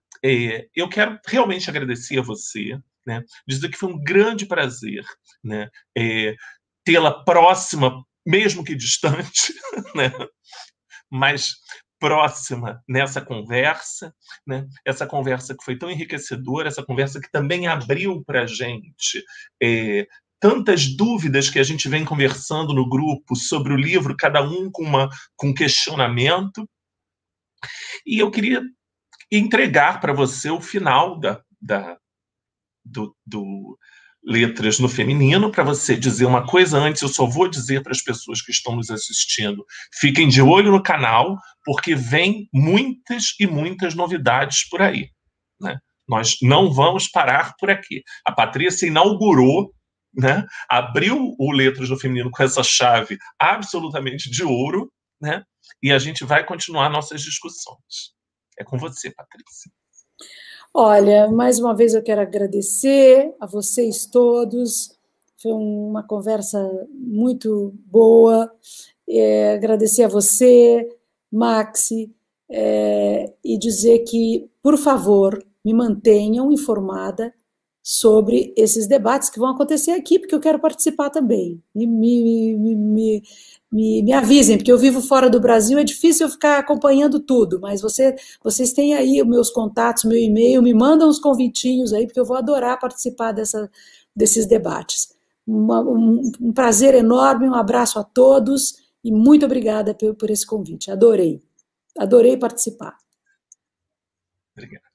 eu quero realmente agradecer a você, né? Dizer que foi um grande prazer, né? Tê-la próxima, mesmo que distante, né? Mas próxima nessa conversa, né? Essa conversa que foi tão enriquecedora, essa conversa que também abriu para a gente tantas dúvidas que a gente vem conversando no grupo sobre o livro, cada um com questionamento. E eu queria entregar para você o final do Letras no Feminino, para você dizer uma coisa antes. Eu só vou dizer para as pessoas que estão nos assistindo: fiquem de olho no canal, porque vem muitas novidades por aí, né? Nós não vamos parar por aqui. A Patrícia inaugurou, né? Abriu o Letras no Feminino com essa chave absolutamente de ouro, né? E a gente vai continuar nossas discussões. É com você, Patrícia. Olha, mais uma vez eu quero agradecer a vocês todos, foi uma conversa muito boa, agradecer a você, Maxi, e dizer que, por favor, me mantenham informada sobre esses debates que vão acontecer aqui, porque eu quero participar também. Me avisem, porque eu vivo fora do Brasil, é difícil eu ficar acompanhando tudo, mas vocês têm aí os meus contatos, meu e-mail, me mandam uns convitinhos aí, porque eu vou adorar participar desses debates. Um prazer enorme, um abraço a todos e muito obrigada por esse convite, adorei participar. Obrigado.